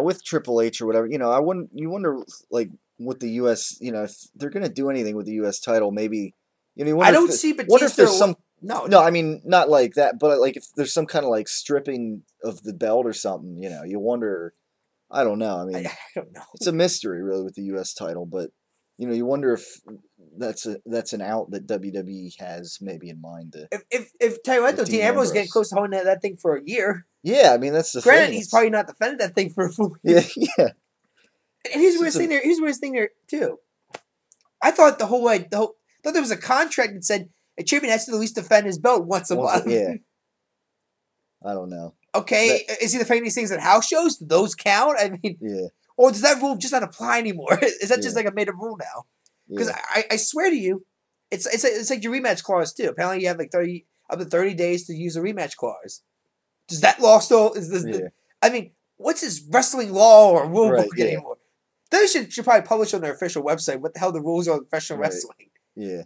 Speaker 3: with Triple H or whatever, you wonder like what the US, if they're gonna do anything with the US title, maybe you wonder
Speaker 4: I don't
Speaker 3: if
Speaker 4: see
Speaker 3: wonder if
Speaker 4: Batista.
Speaker 3: there's some
Speaker 4: No,
Speaker 3: I mean not like that, but like if there's some kind of like stripping of the belt or something, you wonder. I don't know. I mean,
Speaker 4: I don't know.
Speaker 3: it's a mystery really with the US title, but you wonder if that's an out that WWE has maybe in mind to.
Speaker 4: If tell you what though,
Speaker 3: With
Speaker 4: Dean
Speaker 3: Dean
Speaker 4: Ambrose getting
Speaker 3: Ambrose.
Speaker 4: close to holding that thing for a year.
Speaker 3: Yeah, I mean that's the
Speaker 4: Granted,
Speaker 3: thing.
Speaker 4: he's
Speaker 3: It's-
Speaker 4: probably not defended that thing for a full year.
Speaker 3: yeah, yeah.
Speaker 4: And here's the
Speaker 3: It's
Speaker 4: weirdest thing there. Here's the weirdest thing there too. I thought thought there was a contract that said a champion has to at least defend his belt once a month.
Speaker 3: Yeah. I don't know.
Speaker 4: Okay, is he defending these things at house shows? Do those count? I mean,
Speaker 3: Yeah.
Speaker 4: or does that rule just not apply anymore? Is that just
Speaker 3: Yeah.
Speaker 4: like a made up rule now? Because
Speaker 3: Yeah.
Speaker 4: I swear to you, it's like your rematch clause too. Apparently, you have like 30 days to use a rematch clause. Does that law still is this?
Speaker 3: Yeah.
Speaker 4: I mean, what's this wrestling law or rule
Speaker 3: Right,
Speaker 4: book
Speaker 3: yeah.
Speaker 4: anymore? They should probably publish on their official website what the hell the rules are of professional
Speaker 3: Right.
Speaker 4: wrestling.
Speaker 3: Yeah.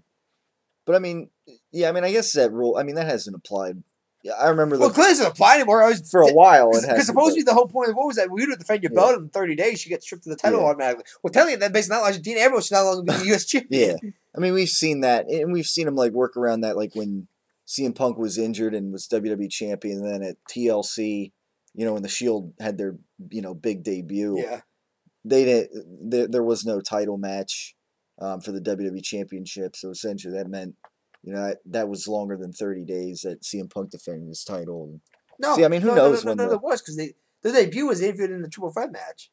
Speaker 3: But I mean, I guess that rule. I mean, that hasn't applied. Yeah, I remember
Speaker 4: Well, clearly it doesn't apply anymore.
Speaker 3: for a while it has.
Speaker 4: Because supposedly the whole point of what was that? We would defend your
Speaker 3: Yeah.
Speaker 4: belt in 30 days, you get stripped of the title
Speaker 3: Yeah.
Speaker 4: automatically. Well, telling you that based on that logic, Dean Ambrose should no longer be the U.S. champion.
Speaker 3: Yeah. I mean, we've seen that, and we've seen him like work around that, like when CM Punk was injured and was WWE champion, and then at TLC, when the Shield had their big debut,
Speaker 4: Yeah.
Speaker 3: they didn't. There was no title match for the WWE Championship, so essentially that meant that was longer than 30 days that CM Punk defended his title. And,
Speaker 4: No.
Speaker 3: See, I mean, who
Speaker 4: no,
Speaker 3: knows
Speaker 4: No,
Speaker 3: when
Speaker 4: no,
Speaker 3: the-
Speaker 4: it was because the debut was interviewed in the Triple Threat match.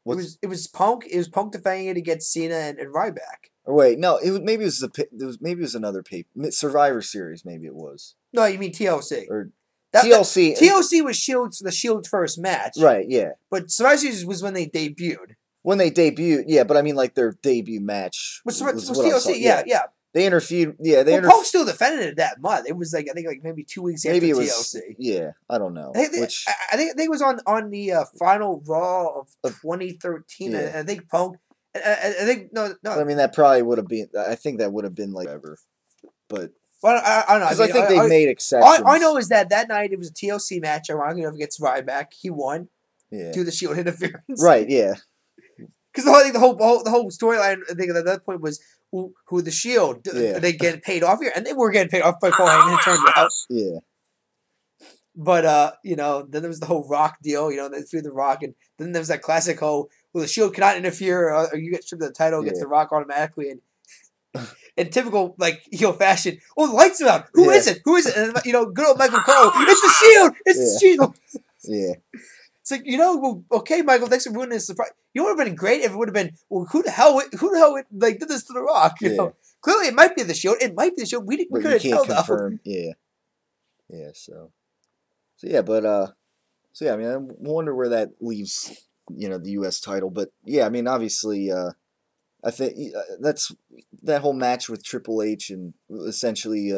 Speaker 4: It was Punk. It was Punk defending it against Cena and Ryback.
Speaker 3: Or wait, no, maybe it was another Survivor Series. Maybe it was
Speaker 4: No, you mean TLC.
Speaker 3: or
Speaker 4: That-
Speaker 3: TLC.
Speaker 4: TLC was the Shield first match.
Speaker 3: Right, yeah.
Speaker 4: But Survivor Series was when they debuted.
Speaker 3: When they debuted, yeah, but I mean like their debut match
Speaker 4: Was
Speaker 3: what I
Speaker 4: TLC,
Speaker 3: saw.
Speaker 4: yeah.
Speaker 3: They interviewed, yeah, they
Speaker 4: Well, Punk still defended it that month. It was like I think maybe 2 weeks
Speaker 3: maybe
Speaker 4: after
Speaker 3: it was,
Speaker 4: TLC.
Speaker 3: yeah, I don't know.
Speaker 4: I think,
Speaker 3: Which
Speaker 4: I think it was on the final Raw of 2013.
Speaker 3: Yeah.
Speaker 4: I think Punk. I think no.
Speaker 3: I mean that probably would have been. I think that would have been like ever, but
Speaker 4: Well, I don't know.
Speaker 3: because I think they made exceptions.
Speaker 4: All I know is that night it was a TLC match. Ironically enough, against Ryback, he won
Speaker 3: yeah,
Speaker 4: due to the Shield interference.
Speaker 3: right, yeah,
Speaker 4: Because the whole storyline I think at that point was who the Shield
Speaker 3: Yeah.
Speaker 4: they getting paid off here, and they were getting paid off by Paul Heyman. It turned out.
Speaker 3: yeah,
Speaker 4: But then there was the whole Rock deal. They threw the Rock, and then there was that classic whole, well, the Shield cannot interfere, or you get stripped of the title against
Speaker 3: Yeah.
Speaker 4: the Rock automatically. And in typical heel fashion, oh, the lights are out. Who
Speaker 3: Yeah.
Speaker 4: is it? Who is it? And good old Michael Cole. It's the Shield. It's the Shield.
Speaker 3: yeah,
Speaker 4: It's like well, okay, Michael, thanks for ruining this surprise. You know what would have been great if it would have been, well, who the hell like did this to the Rock? You
Speaker 3: Yeah.
Speaker 4: know, clearly it might be the Shield. It might be the Shield. We
Speaker 3: but you
Speaker 4: couldn't tell
Speaker 3: can't
Speaker 4: though.
Speaker 3: confirm. Yeah, yeah. So yeah, but so yeah. I mean, I wonder where that leaves. The U.S. title, but yeah, I mean, obviously, I think that's that whole match with Triple H and essentially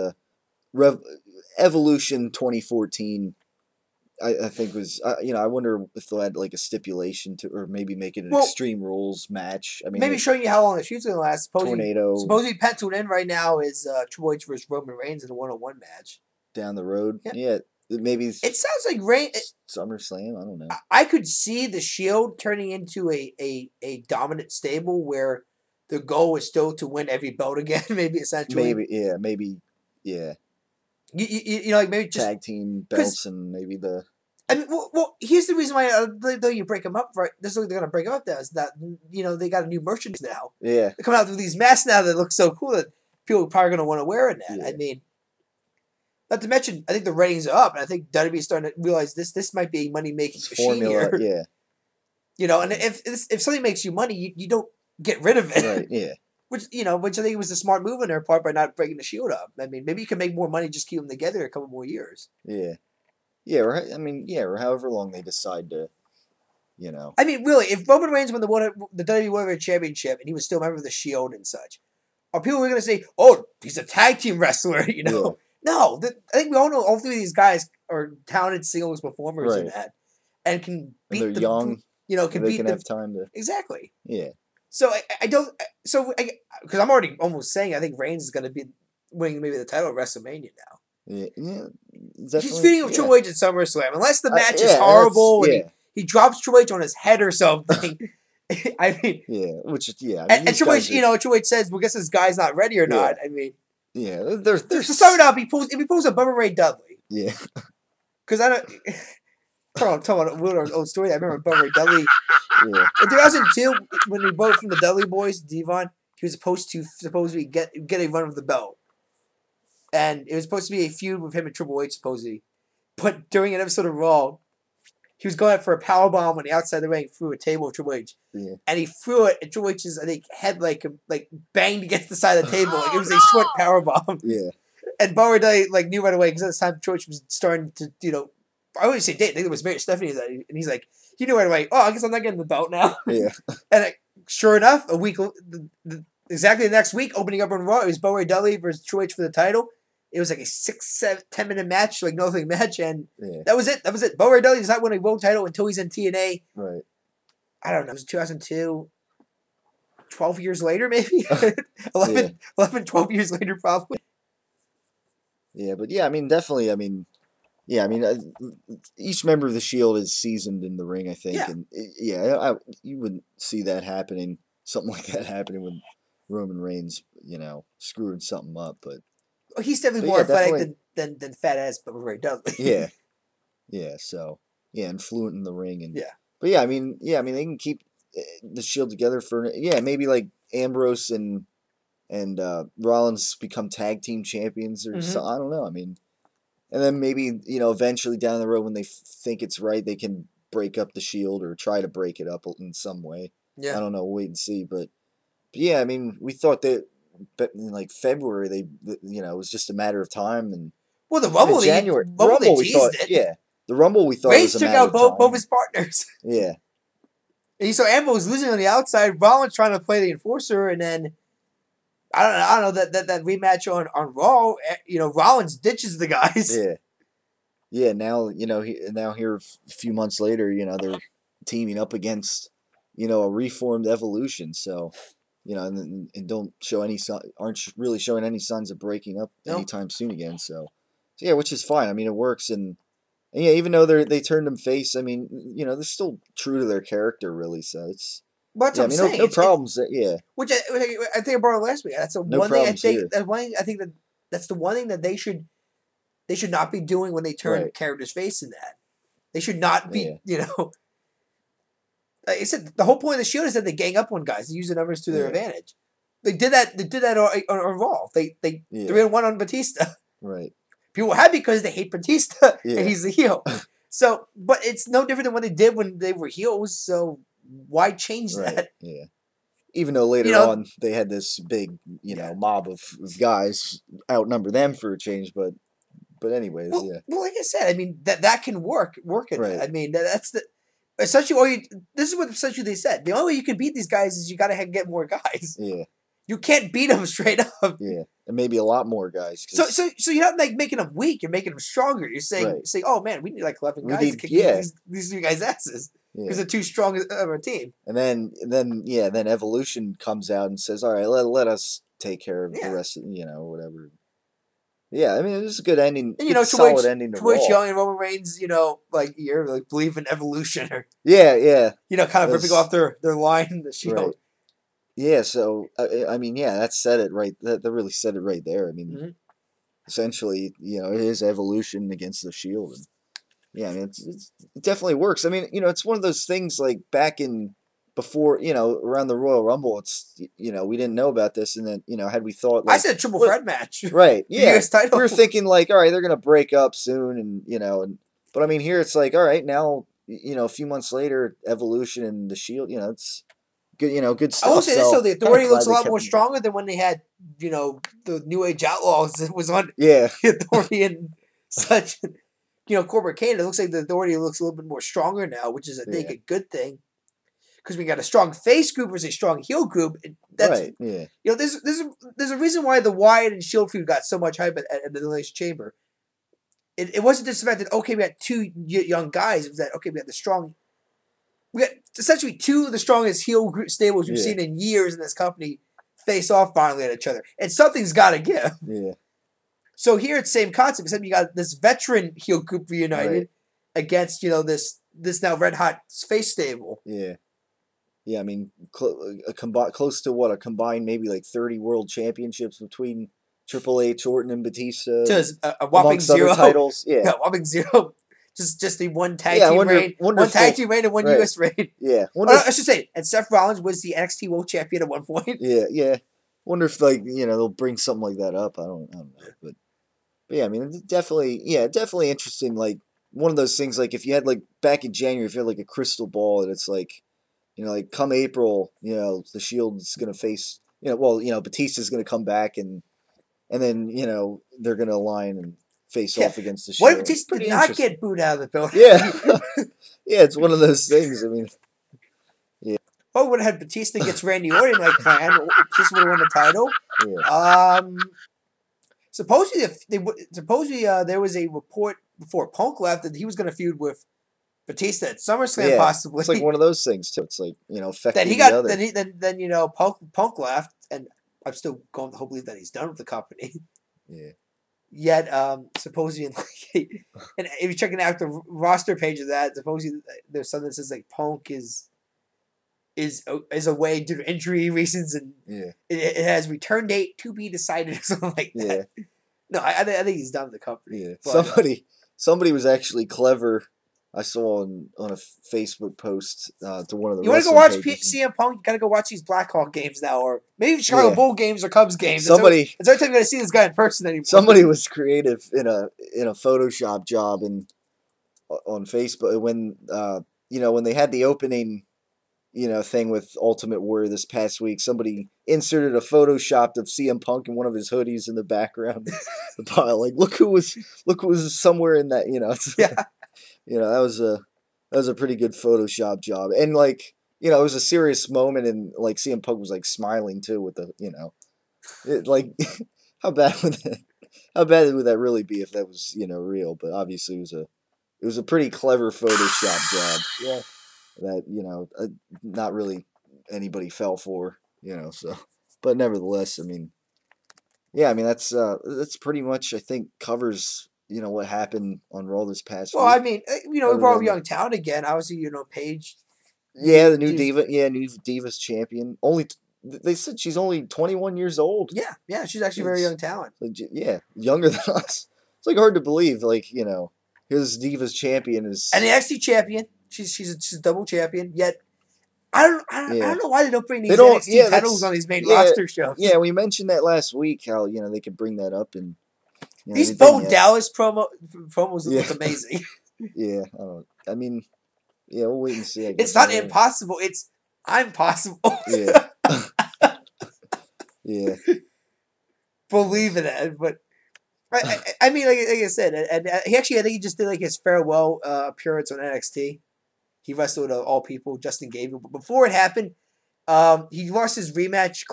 Speaker 3: Evolution 2014. I think was I wonder if they'll add like a stipulation to, or maybe make it an
Speaker 4: Well,
Speaker 3: Extreme Rules match. I mean,
Speaker 4: Maybe showing you how long the shoot's going to last.
Speaker 3: Tornado
Speaker 4: Supposedly penciled in right now is Triple H versus Roman Reigns in a 1-on-1 match.
Speaker 3: down the road.
Speaker 4: Yeah.
Speaker 3: Yeah, maybe
Speaker 4: It sounds like Reigns.
Speaker 3: SummerSlam. I don't know.
Speaker 4: I could see the Shield turning into a dominant stable where the goal is still to win every belt again. Maybe essentially.
Speaker 3: Maybe yeah.
Speaker 4: Like maybe just.
Speaker 3: Tag team belts and maybe the
Speaker 4: I mean, well, here's the reason why though you break them up. Right, this is what they're gonna break them up. Is that they got a new merchandise now.
Speaker 3: yeah
Speaker 4: They're coming out with these masks now that look so cool that people are probably gonna want to wear in that.
Speaker 3: Yeah.
Speaker 4: I mean. Not to mention, I think the ratings are up, and I think WWE is starting to realize this might be a money making machine
Speaker 3: formula.
Speaker 4: here.
Speaker 3: Yeah,
Speaker 4: And if something makes you money, you don't get rid of it.
Speaker 3: right. Yeah.
Speaker 4: Which I think was a smart move on their part by not breaking the Shield up. I mean, maybe you can make more money just keep them together a couple more years.
Speaker 3: Yeah, yeah, or I mean, yeah, or however long they decide to, You know.
Speaker 4: I mean, really, if Roman Reigns won the WWE World Championship and he was still a member of the Shield and such, are people going to say, "Oh, he's a tag team wrestler"? You know, no. I think we all know all three of these guys are talented singles performers in that, and can beat
Speaker 3: they're young.
Speaker 4: You know, can
Speaker 3: they
Speaker 4: beat
Speaker 3: can
Speaker 4: them
Speaker 3: have time to.
Speaker 4: exactly.
Speaker 3: Yeah.
Speaker 4: So I don't. So because I'm already almost saying I think Reigns is going to be winning maybe the title at WrestleMania now.
Speaker 3: Yeah.
Speaker 4: He's feeding him Triple H at SummerSlam unless the match is horrible and he drops Triple H on his head or something. I mean,
Speaker 3: and
Speaker 4: Triple H, Triple H says, "Well, guess this guy's not ready or not." I mean,
Speaker 3: there's
Speaker 4: to sum it up, if he pulls a Bubba Ray Dudley, because I don't. Talking about an old story. I remember Bubba Ray Dudley. In 2002, when we both from the Dudley Boys, Devon, he was supposed to supposedly get a run of the belt, and it was supposed to be a feud with him and Triple H supposedly. But during an episode of Raw, he was going for a powerbomb on the outside of the ring through a table of Triple H, and he threw it, and Triple H's head like banged against the side of the table. Like it was a short powerbomb. And Bubba Ray Dudley knew right away because at the time Triple H was starting to I wouldn't say date. I think it was Mary Stephanie and he's like, he knew right away. Oh, I guess I'm not getting the belt now. And sure enough, exactly the next week, opening up on Raw, it was Bubba Ray Dudley versus Triple H for the title. It was like a 6-10 minute match, like nothing match, and that was it. Bubba Ray Dudley does not win a world title until he's in TNA.
Speaker 3: Right.
Speaker 4: I don't know. It was 2002. 12 years later, maybe 11, 12 years later, probably.
Speaker 3: Yeah, but I mean, definitely. I mean. Yeah, I mean, each member of the Shield is seasoned in the ring, I think, and you wouldn't see that happening, something like that happening with Roman Reigns, screwing something up. But
Speaker 4: he's definitely more athletic than fat ass Bubba Ray Dudley.
Speaker 3: So and fluent in the ring, and but I mean, they can keep the Shield together for maybe like Ambrose and Rollins become tag team champions or something. I don't know. I mean. And then maybe, eventually down the road when they think it's right, they can break up the Shield or try to break it up in some way.
Speaker 4: Yeah.
Speaker 3: I don't know. Wait and see. But I mean, we thought that in like February, it was just a matter of time. And
Speaker 4: well, the Rumble,
Speaker 3: January.
Speaker 4: The Rumble we thought,
Speaker 3: the Rumble we thought
Speaker 4: Reigns
Speaker 3: was a
Speaker 4: took
Speaker 3: matter
Speaker 4: out
Speaker 3: of time.
Speaker 4: both his partners.
Speaker 3: Yeah.
Speaker 4: And you saw Ambrose losing on the outside. Rollins trying to play the enforcer, and then I don't know that rematch on Raw. Rollins ditches the guys.
Speaker 3: Yeah. Now here a few months later, they're teaming up against a reformed Evolution. So and don't show aren't really showing any signs of breaking up anytime soon again. So which is fine. I mean, it works, and even though they turned them face, I mean, they're still true to their character, really. So it's.
Speaker 4: But that's what I'm saying.
Speaker 3: No problems.
Speaker 4: Which I think I brought up last week. That's the one thing I think. I think that's the one thing that they should not be doing when they turn characters face in that. They should not be. Like I said, the whole point of the Shield is that they gang up on guys. They use the numbers to their advantage. They did that. They did that on Raw. They 3-1 on Batista.
Speaker 3: Right.
Speaker 4: People were happy because they hate Batista and he's the heel. So, but it's no different than what they did when they were heels. So. Why change that?
Speaker 3: Yeah. Even though later on they had this big, mob of guys outnumber them for a change, but anyways,
Speaker 4: Well, like I said, I mean that can work in
Speaker 3: right.
Speaker 4: it. I mean that's the essentially this is what essentially they said. The only way you can beat these guys is you got to get more guys.
Speaker 3: Yeah.
Speaker 4: You can't beat them straight up.
Speaker 3: Yeah, and maybe a lot more guys.
Speaker 4: So you're not like making them weak. You're making them stronger. You're saying, oh man, we need like 11 guys to kick these three guys' asses. Because they're too strong of a team.
Speaker 3: And then Evolution comes out and says, all right, let us take care of the rest of, whatever. Yeah, I mean, it was a good ending. And, solid ending to Raw.
Speaker 4: Twitch Young and Roman Reigns, you're like believe in evolution. Or,
Speaker 3: yeah.
Speaker 4: Kind of ripping off their line in the Shield.
Speaker 3: Right. Yeah, so, I mean, that said it right. That really said it right there. I mean, essentially, it is Evolution against the Shield. And, I mean, it definitely works. I mean, it's one of those things like back in before, around the Royal Rumble, it's, we didn't know about this. And then, had we thought like.
Speaker 4: I said triple threat match.
Speaker 3: Right. Yeah.
Speaker 4: US title.
Speaker 3: We were thinking like, all right, they're going to break up soon. And, but I mean, here it's like, all right, now, a few months later, Evolution and the Shield, it's good, good stuff.
Speaker 4: I will say this, so the Authority looks a lot more stronger than when they had, the New Age Outlaws. It was on the Authority and such. Corporate Kane, it looks like the Authority looks a little bit more stronger now, which is, I think, a good thing. Because we got a strong face group versus a strong heel group. That's,
Speaker 3: right, yeah.
Speaker 4: There's a reason why the Wyatt and Shield feud got so much hype at the Elimination Chamber. It wasn't just the fact that, okay, we got two young guys. It was that, okay, we got essentially two of the strongest heel group stables we've seen in years in this company face off finally at each other. And something's got to give.
Speaker 3: Yeah.
Speaker 4: So here it's the same concept, except you got this veteran heel group reunited against, this now red hot face stable.
Speaker 3: Yeah. Yeah, I mean, close to what, a combined maybe like 30 world championships between Triple H, Orton, and Batista.
Speaker 4: Just a whopping zero
Speaker 3: titles. Yeah.
Speaker 4: Whopping zero. Just the one tag team reign. One tag team reign and one US reign.
Speaker 3: Yeah.
Speaker 4: I should say, and Seth Rollins was the NXT World Champion at one point.
Speaker 3: Yeah. Wonder if they'll bring something like that up. I don't know. But yeah, I mean, it's definitely interesting. Like one of those things, like if you had like back in January, if you had like a crystal ball and it's like, like come April, the Shield's gonna face, Batista's gonna come back and then they're gonna align and face off against the Shield.
Speaker 4: What if Batista did not get booed out of the building?
Speaker 3: Yeah, yeah, it's one of those things. I mean, yeah.
Speaker 4: Oh, would have had Batista gets Randy Orton like plan. Batista would have won the title.
Speaker 3: Yeah.
Speaker 4: Supposedly there was a report before Punk left that he was going to feud with Batista at SummerSlam, possibly.
Speaker 3: It's like one of those things too. It's like affecting
Speaker 4: then he got then Punk left, and I'm still going to hope believe that he's done with the company.
Speaker 3: Yeah.
Speaker 4: Yet, supposedly, and if you're checking out the roster page of that, supposedly there's something that says like Punk is away due to injury reasons, and it has return date to be decided or something like that. Yeah. No, I think he's done with the company.
Speaker 3: Yeah. But, somebody was actually clever. I saw on a Facebook post to one of the.
Speaker 4: You want to go watch CM Punk? You got to go watch these Blackhawk games now, or maybe Chicago Bull games or Cubs games. It's the only time you're going to see this guy in person anymore.
Speaker 3: Somebody was creative in a Photoshop job on Facebook when when they had the opening thing with Ultimate Warrior this past week. Somebody inserted a Photoshop of CM Punk in one of his hoodies in the background. Like look who was somewhere in that.
Speaker 4: Yeah.
Speaker 3: That was a pretty good Photoshop job, and like it was a serious moment, and like CM Punk was like smiling too with the like how bad would that really be if that was real? But obviously it was a pretty clever Photoshop job. Yeah, that not really anybody fell for. So, but nevertheless, I mean, that's pretty much I think covers. What happened on Raw this past week.
Speaker 4: Well, I mean, we brought up Young Talent again. Obviously, Paige.
Speaker 3: Yeah, the new Diva. Yeah, new Divas champion. They said she's only 21 years old.
Speaker 4: Yeah, she's actually very young talent.
Speaker 3: Yeah, younger than us. It's like hard to believe. Like his Divas champion is
Speaker 4: and the NXT champion. She's a double champion. Yet I don't know why they don't bring these NXT titles on these main roster shows.
Speaker 3: Yeah, we mentioned that last week. How they could bring that up and.
Speaker 4: These Bo Dallas promos look amazing.
Speaker 3: Yeah, I mean, we'll wait and see.
Speaker 4: It's not impossible. I'm possible.
Speaker 3: Yeah. Yeah.
Speaker 4: Believe in it, but I mean, like I said, and he actually, I think he just did like his farewell appearance on NXT. He wrestled all people, Justin Gable, but before it happened, he lost his rematch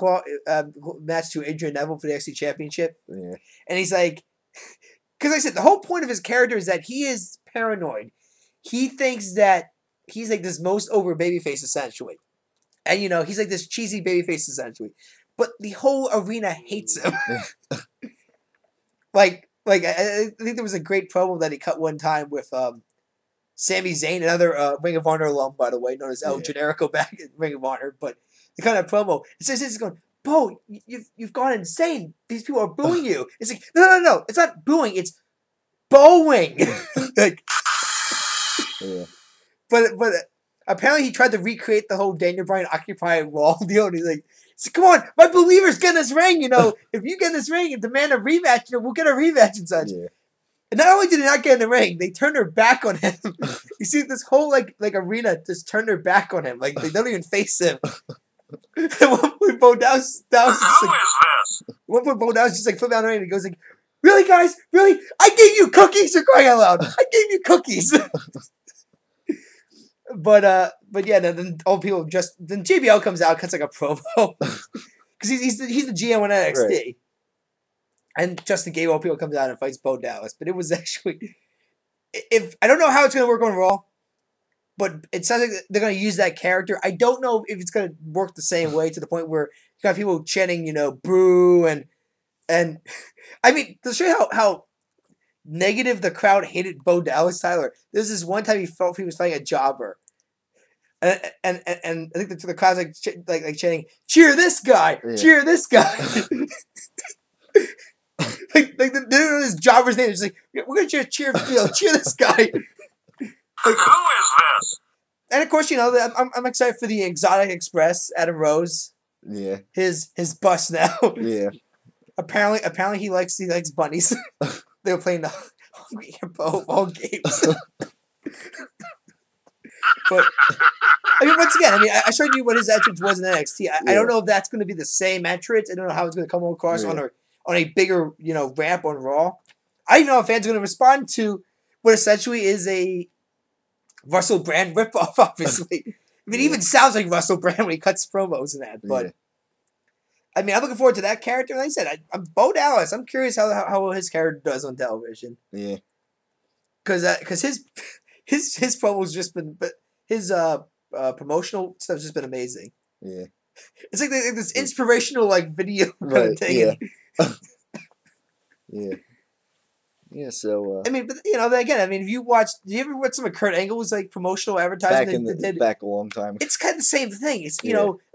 Speaker 4: match to Adrian Neville for the NXT Championship.
Speaker 3: Yeah. And
Speaker 4: he's like. Because I said the whole point of his character is that he is paranoid. He thinks that he's like this most over babyface essentially, and he's like this cheesy babyface essentially. But the whole arena hates him. like I think there was a great promo that he cut one time with Sami Zayn, another Ring of Honor alum, by the way, known as El Generico back in Ring of Honor. But the kind of promo it says he's going. Bo, you've gone insane. These people are booing you. It's like no. It's not booing. It's bowing. Like,
Speaker 3: yeah.
Speaker 4: But apparently he tried to recreate the whole Daniel Bryan Occupy Wall deal. And he's like, come on, my believers get in this ring. If you get in this ring and demand a rematch, we'll get a rematch and such. Yeah. And not only did they not get in the ring, they turned their back on him. You see this whole like arena just turned their back on him. Like they don't even face him. At one point, Bo Dallas just like flipping down the ring and he goes like, really, guys, really? I gave you cookies. You're crying out loud. I gave you cookies. But yeah, then all people then JBL comes out, cuts like a promo because he's the GM on NXT,
Speaker 3: Right.
Speaker 4: and Justin Gable people comes out and fights Bo Dallas. But it was actually, if I don't know how it's gonna work on Raw, but it sounds like they're gonna use that character. I don't know if it's gonna work the same way to the point where you got people chanting, boo and I mean to show you how negative the crowd hated Bo Dallas, Tyler. There's this one time he felt he was fighting a jobber. And I think the crowd's like chanting, cheer this guy,
Speaker 3: Yeah.
Speaker 4: cheer this guy. like they don't know this jobber's name. It's like, we're gonna cheer this guy.
Speaker 1: Who is this?
Speaker 4: And of course, I'm excited for the Exotic Express, Adam Rose,
Speaker 3: Yeah.
Speaker 4: his bus now.
Speaker 3: Yeah.
Speaker 4: Apparently he likes bunnies. They were playing all games. But I mean, once again, I showed you what his entrance was in NXT. I don't know if that's going to be the same entrance. I don't know how it's going to come across on a bigger ramp on Raw. I don't know if fans are going to respond to what essentially is a Russell Brand ripoff. Obviously, I mean, it even sounds like Russell Brand when he cuts promos and that. But I mean, I'm looking forward to that character. Like I said, I'm Bo Dallas. I'm curious how his character does on television.
Speaker 3: Yeah.
Speaker 4: Because his promo's just been, but his promotional stuff's just been amazing.
Speaker 3: Yeah.
Speaker 4: It's like this inspirational video kind of thing.
Speaker 3: Yeah. Yeah. Yeah. So.
Speaker 4: I mean, but then again, I mean, if you watched, do you ever watch some of Kurt Angle's promotional advertising?
Speaker 3: Back a long time.
Speaker 4: It's kind of the same thing. It's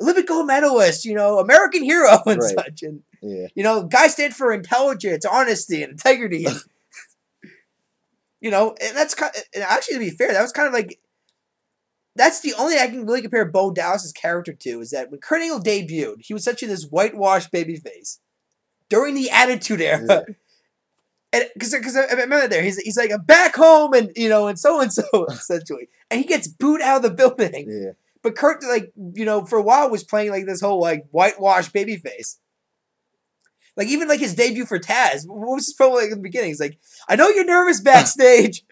Speaker 4: Olympic gold medalist, American hero and such, and guys stand for intelligence, honesty, and integrity. And, and that's and actually, to be fair, that was kind of like, that's the only thing I can really compare Bo Dallas's character to, is that when Kurt Angle debuted, he was essentially this whitewashed babyface during the Attitude Era.
Speaker 3: Yeah.
Speaker 4: And because I remember there, he's like, I'm back home, and and so essentially, and he gets booed out of the building.
Speaker 3: Yeah.
Speaker 4: But Kurt, for a while was playing this whole whitewashed babyface. Even his debut for Taz, what was his promo in the beginning? He's like, I know you're nervous backstage,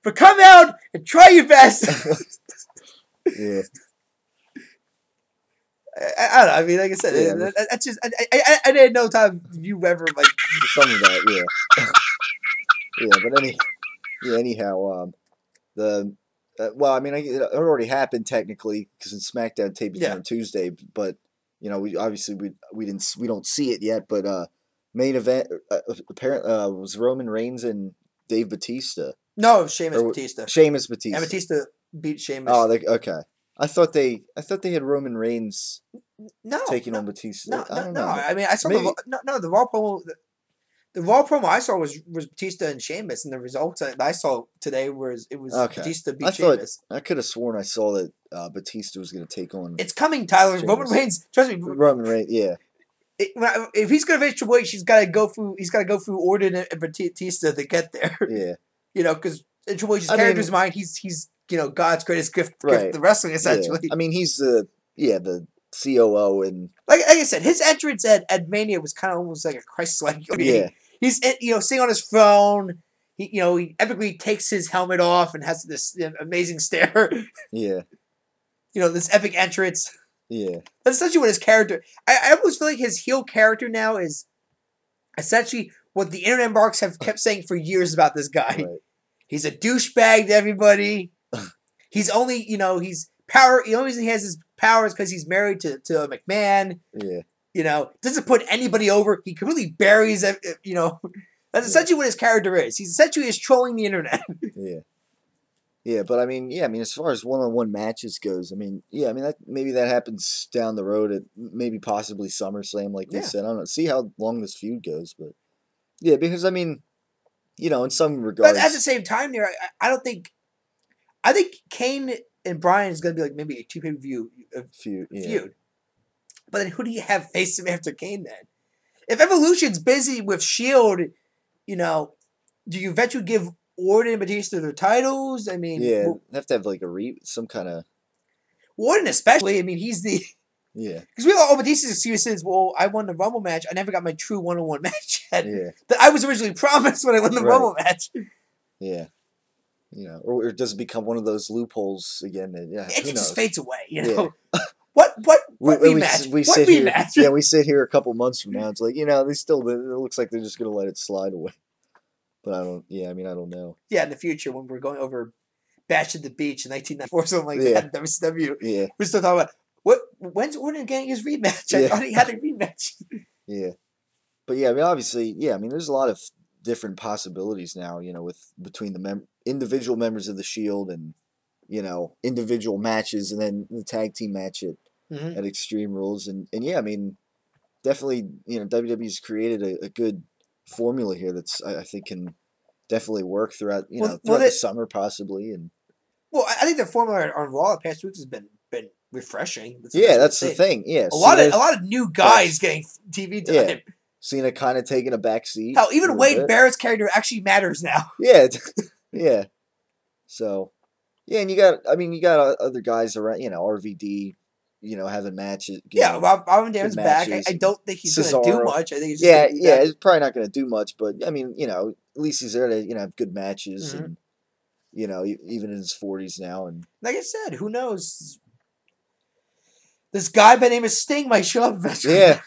Speaker 4: but come out and try your best.
Speaker 3: Yeah.
Speaker 4: I don't know. I mean, like I said, that's just I didn't know time you ever
Speaker 3: some of that, yeah. Yeah, but anyhow, well, I mean, it already happened technically because in SmackDown taping on Tuesday, but we obviously we don't see it yet, but main event apparently was Roman Reigns and Dave Bautista.
Speaker 4: No, Sheamus Batista.
Speaker 3: Sheamus Batista.
Speaker 4: And Batista beat Sheamus.
Speaker 3: Oh, okay. I thought they had Roman Reigns taking on Batista. I don't know.
Speaker 4: I mean, I saw the Raw promo. The Raw promo I saw was Batista and Sheamus, and the results that I saw today was Batista beat Sheamus.
Speaker 3: I could have sworn I saw that Batista was going to take on.
Speaker 4: It's coming, Tyler.
Speaker 3: Sheamus.
Speaker 4: Roman Reigns. Trust me.
Speaker 3: Roman Reigns, yeah.
Speaker 4: If he's going to face Triple H, he's got to go through Orton and Batista to get there.
Speaker 3: Yeah.
Speaker 4: Because in Triple H's character's mind, he's God's greatest gift to wrestling, essentially.
Speaker 3: Yeah. I mean, he's the COO, and
Speaker 4: like I said, his entrance at Mania was kind of almost like a Christ-like. He's sitting on his throne. He epically takes his helmet off and has this amazing stare.
Speaker 3: Yeah.
Speaker 4: This epic entrance.
Speaker 3: Yeah.
Speaker 4: That's essentially what his character. I almost feel like his heel character now is essentially what the internet marks have kept saying for years about this guy.
Speaker 3: Right.
Speaker 4: He's a douchebag to everybody. He's only, he's power. The only reason he has his power is because he's married to McMahon.
Speaker 3: Yeah.
Speaker 4: Doesn't put anybody over. He completely buries it. That's essentially what his character is. He's essentially is trolling the internet.
Speaker 3: Yeah. Yeah, but I mean, as far as one-on-one matches goes, maybe that happens down the road at maybe possibly SummerSlam, like we said. I don't know. See how long this feud goes, but yeah, because in some regards,
Speaker 4: but at the same time, I think Kane and Bryan is going to be maybe a 2 pay-per-view feud. But then who do you have face him after Kane then? If Evolution's busy with Shield, do you eventually give Orton and Batista their titles? I mean,
Speaker 3: have to have some kind of
Speaker 4: Orton especially. I mean, he's the
Speaker 3: Yeah.
Speaker 4: Because we all, Bautista's excuse is, well, I won the Rumble match. I never got my true one-on-one match yet.
Speaker 3: Yeah.
Speaker 4: That I was originally promised when I won the
Speaker 3: Right.
Speaker 4: Rumble match.
Speaker 3: Yeah. You know, or does it become one of those loopholes again? That, yeah,
Speaker 4: It
Speaker 3: who
Speaker 4: just
Speaker 3: knows?
Speaker 4: fades away, you
Speaker 3: Yeah.
Speaker 4: know? What rematch?
Speaker 3: We
Speaker 4: What
Speaker 3: sit here.
Speaker 4: rematch?
Speaker 3: Yeah, we sit here a couple months from now. It's like, you know, it looks like they're just gonna let it slide away. But I don't. Yeah, I mean, I don't know.
Speaker 4: Yeah, in the future when we're going over Bash at the Beach in 1994 or something like
Speaker 3: Yeah.
Speaker 4: that, WCW,
Speaker 3: Yeah,
Speaker 4: we're still talking about when are getting his rematch? I
Speaker 3: Yeah.
Speaker 4: thought he had a rematch.
Speaker 3: yeah. But yeah, I mean, obviously, yeah. I mean, there's a lot of different possibilities now. You know, between the individual members of the Shield and individual matches, and then the tag team match
Speaker 4: Mhm.
Speaker 3: at Extreme Rules, and yeah, I mean, definitely, WWE's created a good formula here that's I think can definitely work throughout the summer possibly, and
Speaker 4: Well, I think the formula on Raw the past weeks has been refreshing. That's the
Speaker 3: yeah,
Speaker 4: best way to
Speaker 3: that's
Speaker 4: say
Speaker 3: the
Speaker 4: it.
Speaker 3: thing. Yeah,
Speaker 4: A lot of new guys getting TV time.
Speaker 3: Yeah. Cena kind of taking a back seat.
Speaker 4: Hell, even
Speaker 3: a little
Speaker 4: Wade
Speaker 3: bit.
Speaker 4: Barrett's character actually matters now.
Speaker 3: Yeah, yeah. So, yeah, and you got other guys around, RVD, having matches.
Speaker 4: Robin Darren's back.
Speaker 3: matches.
Speaker 4: I don't think he's going to do
Speaker 3: Cesaro.
Speaker 4: much. I think he's just going to be back.
Speaker 3: He's probably not going to do much, but I mean, at least he's there to have good matches,
Speaker 4: Mhm.
Speaker 3: and even in his 40s now, and
Speaker 4: Like I said, who knows? This guy by the name of Sting might show up eventually.
Speaker 3: Yeah.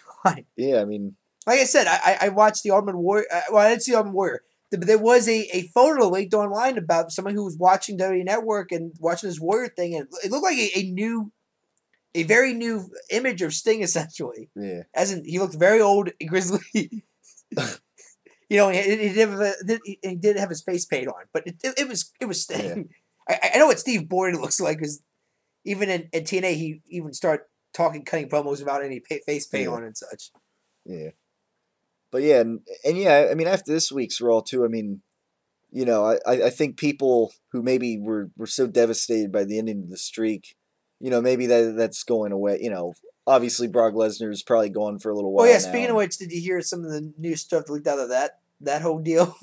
Speaker 3: yeah, I mean,
Speaker 4: Like I said, I watched the Ultimate Warrior. Well, I didn't see the Ultimate Warrior. But there was a photo leaked online about someone who was watching WWE Network and watching this Warrior thing, and it looked like a very new image of Sting, essentially.
Speaker 3: yeah,
Speaker 4: As in, he looked very old, and grizzly. He did have his face paint on, but it was Sting. Yeah. I know what Steve Boyd looks like, because even in TNA, he even started cutting promos without any face paint on and such.
Speaker 3: Yeah. But yeah, and yeah, I mean, after this week's Raw too, I mean, I think people who maybe were so devastated by the ending of the streak, maybe that's going away. Obviously Brock Lesnar is probably gone for a little while.
Speaker 4: Oh yeah,
Speaker 3: now.
Speaker 4: speaking of which, did you hear some of the new stuff leaked out of that whole deal?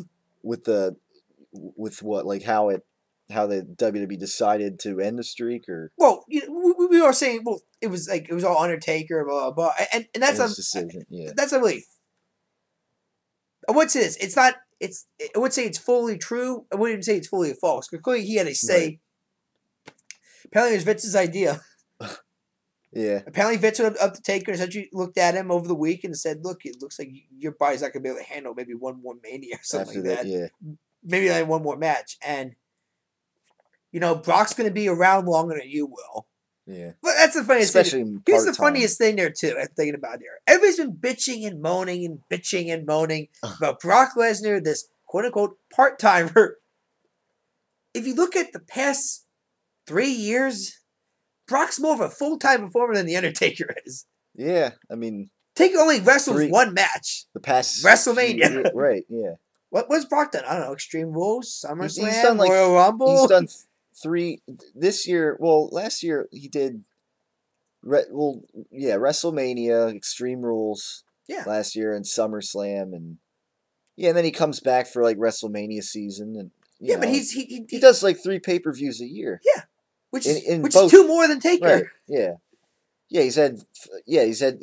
Speaker 3: With what, like how the WWE decided to end the streak, or
Speaker 4: we were saying, it was all Undertaker, blah blah, blah. And that's
Speaker 3: his decision. Yeah,
Speaker 4: that's a really. I would say this. It's not. I would say it's fully true. I wouldn't even say it's fully false. Because clearly he had a say. Right. Apparently it was Vince's idea.
Speaker 3: Yeah.
Speaker 4: Apparently Vince went up to Taker and essentially looked at him over the week and said, "Look, it looks like your body's not going to be able to handle maybe one more Mania or something
Speaker 3: After
Speaker 4: like that.
Speaker 3: Yeah.
Speaker 4: Maybe like one more match." And Brock's going to be around longer than you will.
Speaker 3: Yeah.
Speaker 4: But that's the funniest
Speaker 3: thing.
Speaker 4: Here's the funniest thing there, too, I'm thinking about there. Everybody's been bitching and moaning about Brock Lesnar, this quote-unquote part-timer. If you look at the past 3 years, Brock's more of a full-time performer than The Undertaker is.
Speaker 3: Yeah, I mean...
Speaker 4: Taker only wrestles one match.
Speaker 3: The past...
Speaker 4: WrestleMania.
Speaker 3: Right, yeah.
Speaker 4: What's Brock done? I don't know, Extreme Rules, SummerSlam,
Speaker 3: he's done
Speaker 4: Royal Rumble?
Speaker 3: He's done 3 this year. Well, last year he did. WrestleMania, Extreme Rules.
Speaker 4: Yeah.
Speaker 3: Last year and SummerSlam, and and then he comes back for like WrestleMania season, and
Speaker 4: but he
Speaker 3: does like 3 pay-per-views a year.
Speaker 4: Yeah, which is 2 more than Taker.
Speaker 3: Right. Yeah. Yeah, he's had.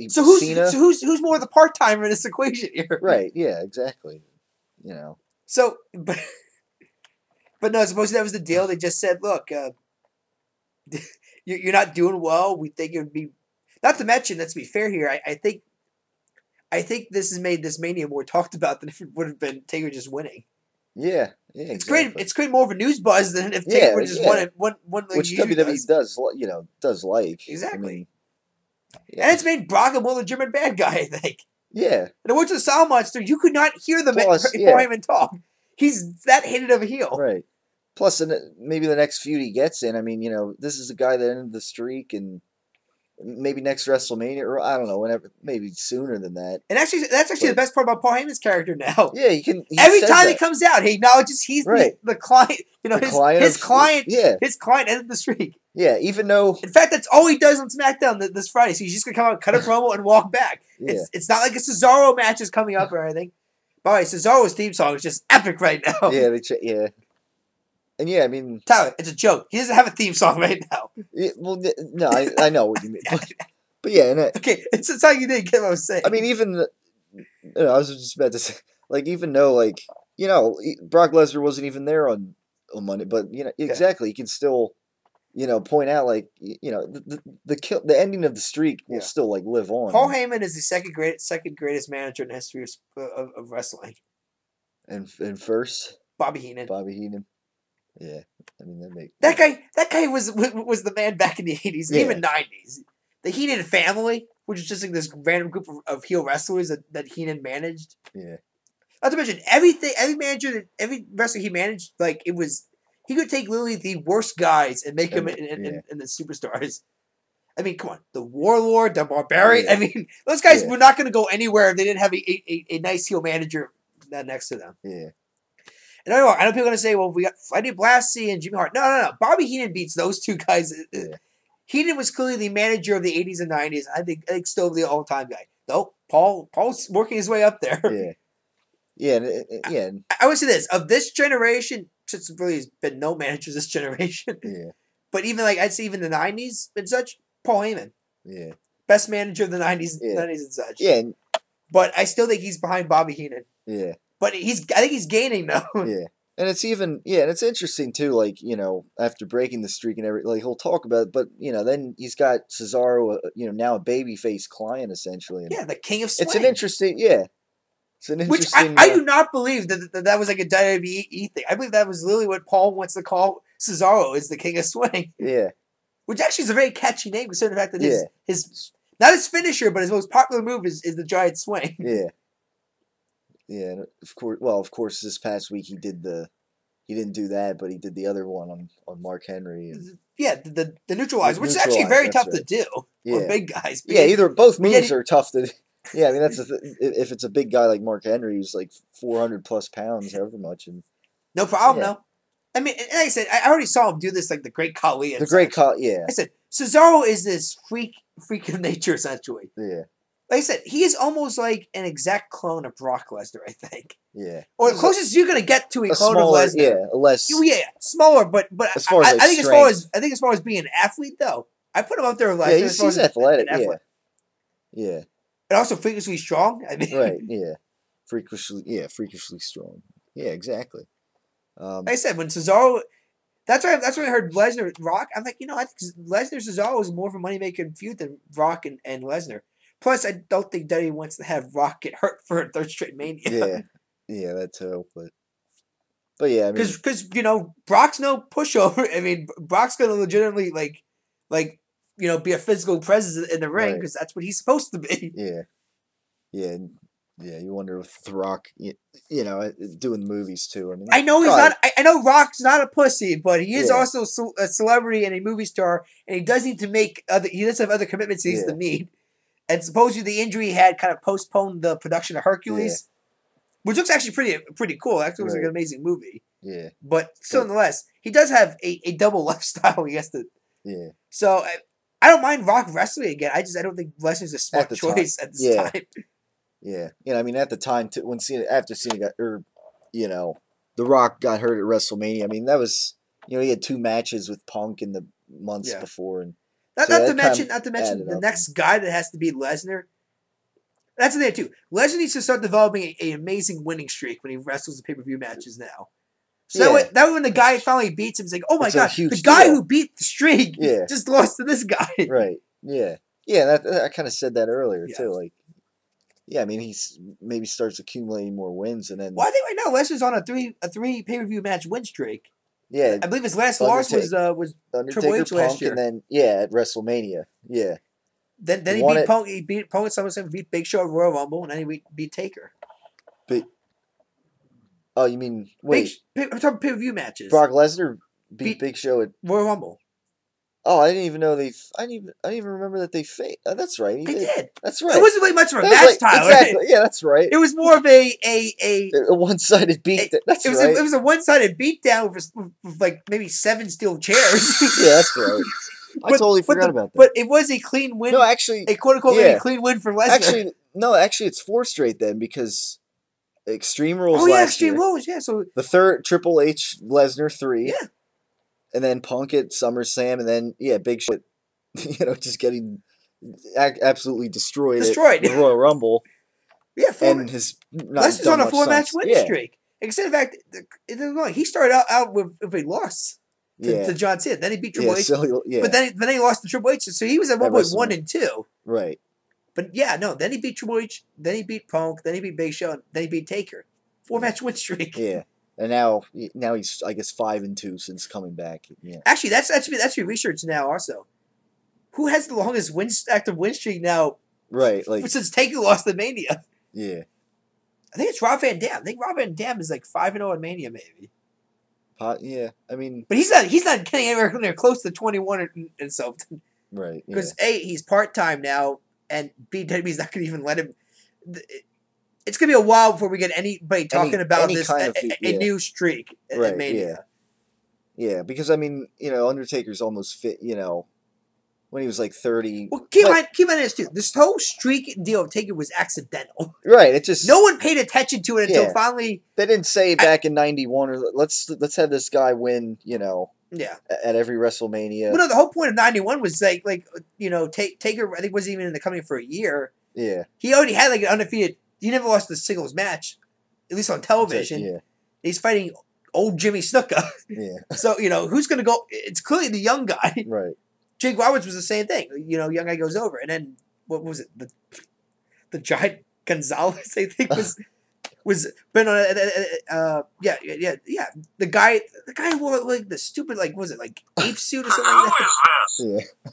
Speaker 4: So who's more the part timer in this equation here?
Speaker 3: Right. Yeah. Exactly.
Speaker 4: So, but no, supposedly that was the deal. They just said, look, you're not doing well. We think it would be, not to mention, let's be fair here, I think this has made this Mania more talked about than if it would have been Taker just winning.
Speaker 3: Yeah, yeah.
Speaker 4: It's great. It's created more of a news buzz than if Taker would just won
Speaker 3: which WWE does like.
Speaker 4: Exactly. And it's made Brock a more legitimate bad guy, I think.
Speaker 3: Yeah.
Speaker 4: And it went to the Sound Monster. You could not hear the man before him and talk. He's that hated of a heel.
Speaker 3: Right. Plus, maybe the next feud he gets in, I mean, this is a guy that ended the streak, and maybe next WrestleMania, or I don't know, whenever, maybe sooner than that.
Speaker 4: And actually, that's the best part about Paul Heyman's character now.
Speaker 3: Yeah,
Speaker 4: every time he comes out, he acknowledges he's the client. His client ended the streak.
Speaker 3: Yeah, even though,
Speaker 4: in fact, that's all he does on SmackDown this Friday. So he's just gonna come out, cut a promo, and walk back.
Speaker 3: Yeah.
Speaker 4: It's not like a Cesaro match is coming up or anything. By the way, Cesaro's theme song is just epic right now.
Speaker 3: Yeah, and I mean,
Speaker 4: Tyler, it's a joke. He doesn't have a theme song right now.
Speaker 3: Well, no, I know what you mean. But But yeah, and
Speaker 4: Okay, it's how you didn't get what I was saying.
Speaker 3: I mean, even I was just about to say, like, even though, like, Brock Lesnar wasn't even there on Monday, but exactly, you can still, point out, like, the ending of the streak will still, like, live on.
Speaker 4: Paul Heyman is the second greatest manager in the history of wrestling.
Speaker 3: And first,
Speaker 4: Bobby Heenan.
Speaker 3: Yeah, I mean
Speaker 4: that guy was the man back in the 80s and even 90s. The Heenan family, which is just like this random group of heel wrestlers that Heenan managed.
Speaker 3: Yeah.
Speaker 4: Not to mention every wrestler he managed, like he could take literally the worst guys and make them in the superstars. I mean, come on, the Warlord, the Barbarian.
Speaker 3: Yeah.
Speaker 4: I mean, those guys were not going to go anywhere if they didn't have a nice heel manager next to them.
Speaker 3: Yeah.
Speaker 4: And I know people are going to say, well, we got Freddie Blassie and Jimmy Hart. No. Bobby Heenan beats those two guys.
Speaker 3: Yeah.
Speaker 4: Heenan was clearly the manager of the 80s and 90s. I think still the all-time guy. Though, Paul's working his way up there.
Speaker 3: Yeah. Yeah.
Speaker 4: I would say this. Of this generation, since really has been no managers this generation.
Speaker 3: Yeah.
Speaker 4: But even, like, I'd say even the 90s and such, Paul Heyman.
Speaker 3: Yeah.
Speaker 4: Best manager of the 90s and such.
Speaker 3: Yeah.
Speaker 4: But I still think he's behind Bobby Heenan.
Speaker 3: Yeah.
Speaker 4: But I think he's gaining, though.
Speaker 3: Yeah. And it's even, and it's interesting, too, like, after breaking the streak and everything, like, he'll talk about it, but, then he's got Cesaro, now a babyface client, essentially. And
Speaker 4: the king of swing.
Speaker 3: It's an interesting, It's an
Speaker 4: Which
Speaker 3: interesting...
Speaker 4: I do not believe that was like a WWE thing. I believe that was literally what Paul wants to call Cesaro is the king of swing.
Speaker 3: Yeah.
Speaker 4: Which actually is a very catchy name, considering the fact that his not his finisher, but his most popular move is the giant swing.
Speaker 3: Yeah. Yeah, and of course, this past week he didn't do that, but he did the other one on Mark Henry. And,
Speaker 4: the neutralizer, which is actually very tough to do for big guys.
Speaker 3: Both moves are tough to. Yeah, I mean that's if it's a big guy like Mark Henry who's like 400 plus pounds, however much, and
Speaker 4: no problem, no. I mean, like I said, I already saw him do this like the Great Khali.
Speaker 3: The Great Khali, yeah.
Speaker 4: I said Cesaro is this freak of nature, essentially.
Speaker 3: Yeah.
Speaker 4: Like I said, he is almost like an exact clone of Brock Lesnar, I think.
Speaker 3: Yeah.
Speaker 4: Or the closest you're gonna get to a clone
Speaker 3: smaller,
Speaker 4: of Lesnar.
Speaker 3: Yeah, less.
Speaker 4: Yeah, smaller, but
Speaker 3: as far as,
Speaker 4: I think as far as being an athlete though, I put him up there with Lesnar.
Speaker 3: Yeah, he's athletic. Yeah.
Speaker 4: And also freakishly strong. I mean,
Speaker 3: right. Yeah. Freakishly strong. Yeah, exactly.
Speaker 4: Like I said, when Cesaro, that's when I heard Lesnar Rock. I'm like, I think Lesnar Cesaro is more of a moneymaking feud than Rock and Lesnar. Plus, I don't think Duddy wants to have Rock get hurt for a third straight Mania.
Speaker 3: Yeah, that too. But yeah, I mean,
Speaker 4: because Brock's no pushover. I mean, Brock's gonna legitimately be a physical presence in the ring because that's what he's supposed to be.
Speaker 3: Yeah. You wonder with The Rock, doing movies too. I mean,
Speaker 4: I know he's not. I know Rock's not a pussy, but he is also a celebrity and a movie star, and he does need to he does have other commitments he needs to meet. And supposedly the injury he had kind of postponed the production of Hercules, which looks actually pretty cool. Actually, looks like an amazing movie.
Speaker 3: Yeah.
Speaker 4: But still, nonetheless, he does have a double lifestyle. He has to.
Speaker 3: Yeah.
Speaker 4: So I don't mind Rock wrestling again. I don't think Lesnar's a smart choice at this time.
Speaker 3: Yeah. I mean, at the time, when after Cena got, The Rock got hurt at WrestleMania. I mean, that was, he had 2 matches with Punk in the months before, and.
Speaker 4: Not to mention the next guy that has to be Lesnar. That's the thing too. Lesnar needs to start developing an amazing winning streak when he wrestles the pay-per-view matches now. So that way when the guy finally beats him, it's like, oh my god, the guy who beat the streak just lost to this guy.
Speaker 3: Right. Yeah. Yeah. I kind of said that earlier too. Like, I mean, he's maybe starts accumulating more wins, and then.
Speaker 4: Well, I think right now Lesnar's on a three pay-per-view match win streak.
Speaker 3: Yeah,
Speaker 4: I believe his last loss was Triple H last year,
Speaker 3: and then at WrestleMania,
Speaker 4: Then he beat Punk. He beat Punk at SummerSlam, beat Big Show at Royal Rumble, and then he beat Taker.
Speaker 3: Oh, you mean wait?
Speaker 4: I'm talking pay-per-view matches.
Speaker 3: Brock Lesnar beat Big Show at
Speaker 4: Royal Rumble.
Speaker 3: Oh, I didn't even know I didn't even remember that they faked. That's right.
Speaker 4: They did.
Speaker 3: That's right.
Speaker 4: It wasn't really much of a match, Tyler.
Speaker 3: Exactly. Yeah, that's right.
Speaker 4: It was more of a
Speaker 3: one-sided beat. That's right.
Speaker 4: It was a one-sided beatdown with like maybe 7 steel chairs.
Speaker 3: Yeah, that's right. I totally forgot about that.
Speaker 4: But it was a clean win.
Speaker 3: No, actually,
Speaker 4: a quote-unquote clean win for Lesnar.
Speaker 3: Actually, it's 4 straight then because Extreme Rules.
Speaker 4: Oh yeah, Extreme Rules. Yeah, so
Speaker 3: the third Triple H Lesnar 3.
Speaker 4: Yeah.
Speaker 3: And then Punk at SummerSlam, and then Big Show, just getting absolutely destroyed
Speaker 4: Destroyed.
Speaker 3: the Royal Rumble,
Speaker 4: Yeah,
Speaker 3: and has not
Speaker 4: Lester's
Speaker 3: done
Speaker 4: on a
Speaker 3: much
Speaker 4: 4-match
Speaker 3: since.
Speaker 4: winning
Speaker 3: Yeah,
Speaker 4: streak. Except the fact, he started out with a loss
Speaker 3: yeah,
Speaker 4: to John Cena. Then he beat Triple
Speaker 3: yeah.
Speaker 4: H.
Speaker 3: So yeah,
Speaker 4: But then he lost to Triple H. So he was at one point 1-2.
Speaker 3: Right.
Speaker 4: But yeah, no. Then he beat Triple H. Then he beat Punk. Then he beat Big Show. Then he beat Taker. 4-match win streak.
Speaker 3: Yeah, and now he's, I guess, 5-2 since coming back. Yeah.
Speaker 4: Actually, that's be researched now. Also, who has the longest active win streak now?
Speaker 3: Right. Like
Speaker 4: Since Taker lost the Mania.
Speaker 3: yeah.
Speaker 4: I think it's Rob Van Dam. I think Rob Van Dam is like 5-0 in Mania, maybe.
Speaker 3: Yeah. I mean.
Speaker 4: But he's not getting anywhere near close to 21 and something.
Speaker 3: Right.
Speaker 4: Because A, he's part time now, and B, WWE's not going to even let him. It's going to be a while before we get anybody talking about this
Speaker 3: kind of
Speaker 4: new streak at Mania.
Speaker 3: Yeah, because I mean, Undertaker's almost fit. When he was like 30.
Speaker 4: Well, keep in mind this too. This whole streak deal of Taker was accidental.
Speaker 3: Right. It just
Speaker 4: no one paid attention to it until finally.
Speaker 3: They didn't say back in '91 or let's have this guy win.
Speaker 4: Yeah.
Speaker 3: At every WrestleMania.
Speaker 4: Well, no, the whole point of '91 was Taker. I think wasn't even in the company for a year.
Speaker 3: Yeah.
Speaker 4: He already had like an undefeated. He never lost a singles match, at least on television.
Speaker 3: Yeah.
Speaker 4: He's fighting old Jimmy Snuka.
Speaker 3: Yeah.
Speaker 4: So who's going to go? It's clearly the young guy.
Speaker 3: Right.
Speaker 4: Jake Roberts was the same thing. Young guy goes over, and then what was it? The giant Gonzalez, I think was been on. The guy who wore like the stupid was it like ape suit or something like that?
Speaker 3: Yeah.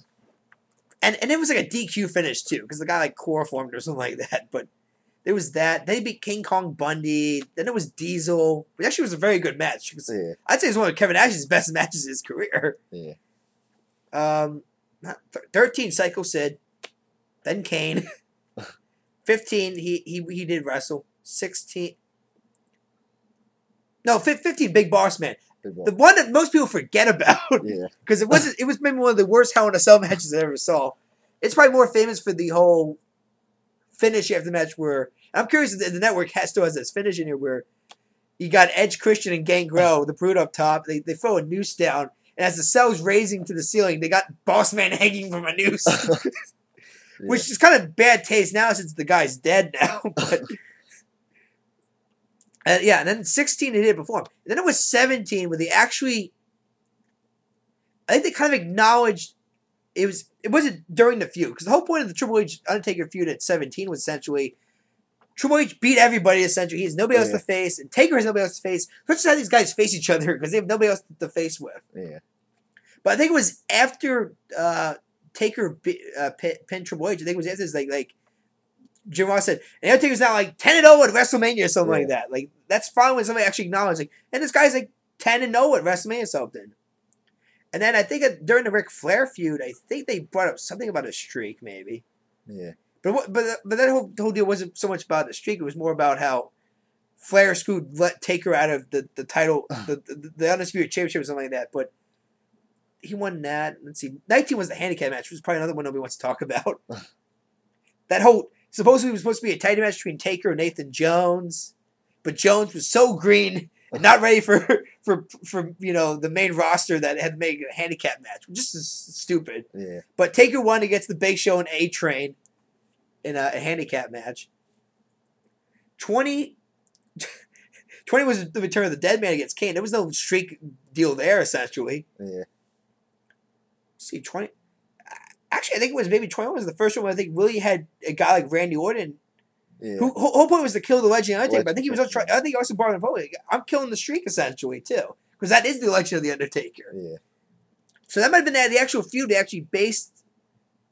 Speaker 4: And it was like a DQ finish too, because the guy like chloroformed or something like that. But there was that. Then he beat King Kong Bundy. Then it was Diesel, which actually was a very good match.
Speaker 3: Yeah.
Speaker 4: I'd say it's one of Kevin Nash's best matches of his career.
Speaker 3: Yeah.
Speaker 4: 13 Psycho Sid, then Kane. 15 he did wrestle. 16 no 15 Big Boss Man. The one that most people forget about.
Speaker 3: Yeah.
Speaker 4: Because it was maybe one of the worst Hell in a Cell matches I ever saw. It's probably more famous for the whole finish after the match where I'm curious if the network still has this finish in here where you got Edge, Christian, and Gangrel, the Brood up top. They throw a noose down. And as the cell's raising to the ceiling, they got Boss Man hanging from a noose. Which is kind of bad taste now since the guy's dead now. But and then 16 they did it before him. And then it was 17 where they actually, I think they kind of acknowledged it wasn't during the feud. Because the whole point of the Triple H Undertaker feud at 17 was essentially Triple H beat everybody essentially. He has nobody else to face, and Taker has nobody else to face. Let's just have these guys face each other because they have nobody else to face with.
Speaker 3: Yeah.
Speaker 4: But I think it was after Taker pinned Triple H. I think it was after this, like Jim Ross said, and Undertaker's now like 10-0 at WrestleMania or something like that. Like that's fine when somebody actually acknowledges, and this guy's like 10-0 at WrestleMania or something. And then I think during the Ric Flair feud, I think they brought up something about a streak, maybe.
Speaker 3: Yeah.
Speaker 4: But that whole deal wasn't so much about the streak. It was more about how Flair screwed Taker out of the title, the Undisputed Championship or something like that. But he won that. Let's see. 19 was the handicap match, which was probably another one nobody wants to talk about. That whole supposedly was supposed to be a title match between Taker and Nathan Jones, but Jones was so green and not ready for the main roster that had to make a handicap match, which is stupid.
Speaker 3: Yeah.
Speaker 4: But Taker won against the Big Show and A-Train in a handicap match. 20 was the return of the Dead Man against Kane. There was no streak deal there, essentially.
Speaker 3: Yeah.
Speaker 4: Let's see, 20. Actually, I think it was maybe 21 was the first one where I think really had a guy like Randy Orton.
Speaker 3: Yeah.
Speaker 4: Who whole point was to kill the Legend Undertaker. But I think he was also I think he also brought in forward. I'm killing the streak essentially too, because that is the election of the Undertaker.
Speaker 3: Yeah.
Speaker 4: So that might have been the actual feud. They actually based,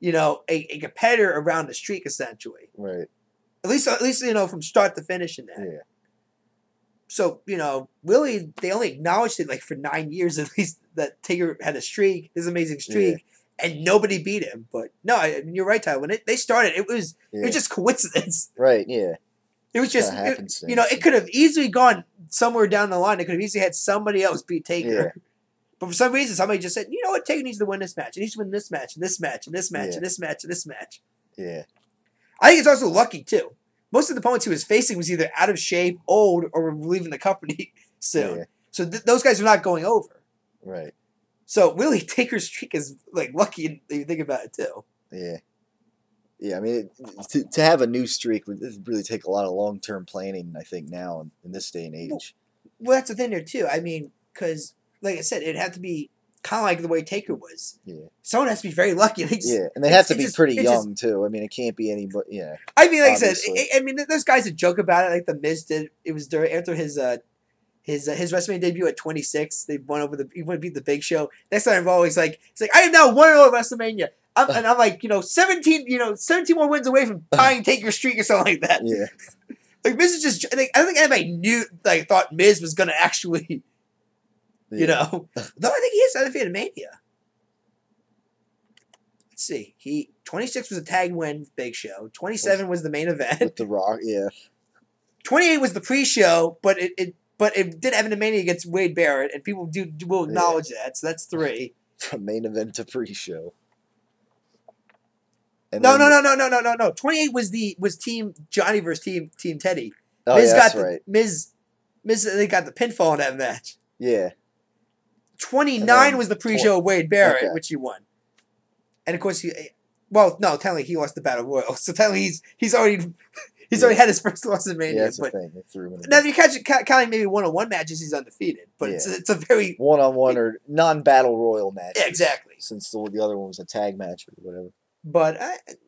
Speaker 4: a competitor around the streak essentially.
Speaker 3: Right.
Speaker 4: At least from start to finish in that.
Speaker 3: Yeah.
Speaker 4: So really they only acknowledged it like for 9 years at least that Taker had a streak, this amazing streak. And nobody beat him. But no, you're right, Tyler. When they started, it was just coincidence.
Speaker 3: Right, yeah.
Speaker 4: It was just, it could have easily gone somewhere down the line. It could have easily had somebody else beat Taker.
Speaker 3: Yeah.
Speaker 4: But for some reason, somebody just said, you know what, Taker needs to win this match. He needs to win this match, and this match, and this match, and this match, and this match.
Speaker 3: Yeah.
Speaker 4: I think it's also lucky, too. Most of the opponents he was facing was either out of shape, old, or were leaving the company soon.
Speaker 3: Yeah.
Speaker 4: So those guys are not going over.
Speaker 3: Right.
Speaker 4: So really, Taker's streak is like lucky if you think about it too.
Speaker 3: Yeah. Yeah, I mean, to have a new streak would really take a lot of long term planning. I think now in this day and age.
Speaker 4: Well, that's the thing there too. I mean, because like I said, it'd have to be kind of like the way Taker was.
Speaker 3: Yeah.
Speaker 4: Someone has to be very lucky.
Speaker 3: Yeah, and they have to be pretty young too. I mean, it can't be anybody. Yeah.
Speaker 4: I mean, like
Speaker 3: obviously.
Speaker 4: I said, I mean, there's guys that joke about it. Like the Miz did. It was after his WrestleMania debut at 26. They won over he won beat the Big Show. Next time Raw, he's like, I am now 1-0 at WrestleMania. And I'm like, 17 more wins away from tying Taker's streak or something like that.
Speaker 3: Yeah.
Speaker 4: Like Miz is just. I don't think anybody thought Miz was gonna actually.
Speaker 3: Yeah.
Speaker 4: Though I think he is undefeated in Mania. Let's see. 26 was a tag win, Big Show. 27 was the main event.
Speaker 3: With The Rock, yeah.
Speaker 4: 28 was the pre-show, but it did have a Mania against Wade Barrett, and people will acknowledge that. So that's 3.
Speaker 3: From main event to pre-show.
Speaker 4: No. 28 was Team Johnny versus Team Teddy.
Speaker 3: Oh,
Speaker 4: Miz
Speaker 3: yeah,
Speaker 4: got
Speaker 3: that's right.
Speaker 4: Miz, they got the pinfall in that match.
Speaker 3: Yeah.
Speaker 4: 29 was the pre-show of Wade Barrett, which he won. And of course technically he lost the Battle Royal. So technically he's already had his first loss in Mania.
Speaker 3: Yeah, that's
Speaker 4: but
Speaker 3: the thing. They threw him in
Speaker 4: now if you counting maybe one-on-one matches, he's undefeated. But it's a very
Speaker 3: one-on-one or non-battle royal match.
Speaker 4: Yeah, exactly.
Speaker 3: Since the other one was a tag match or whatever.
Speaker 4: But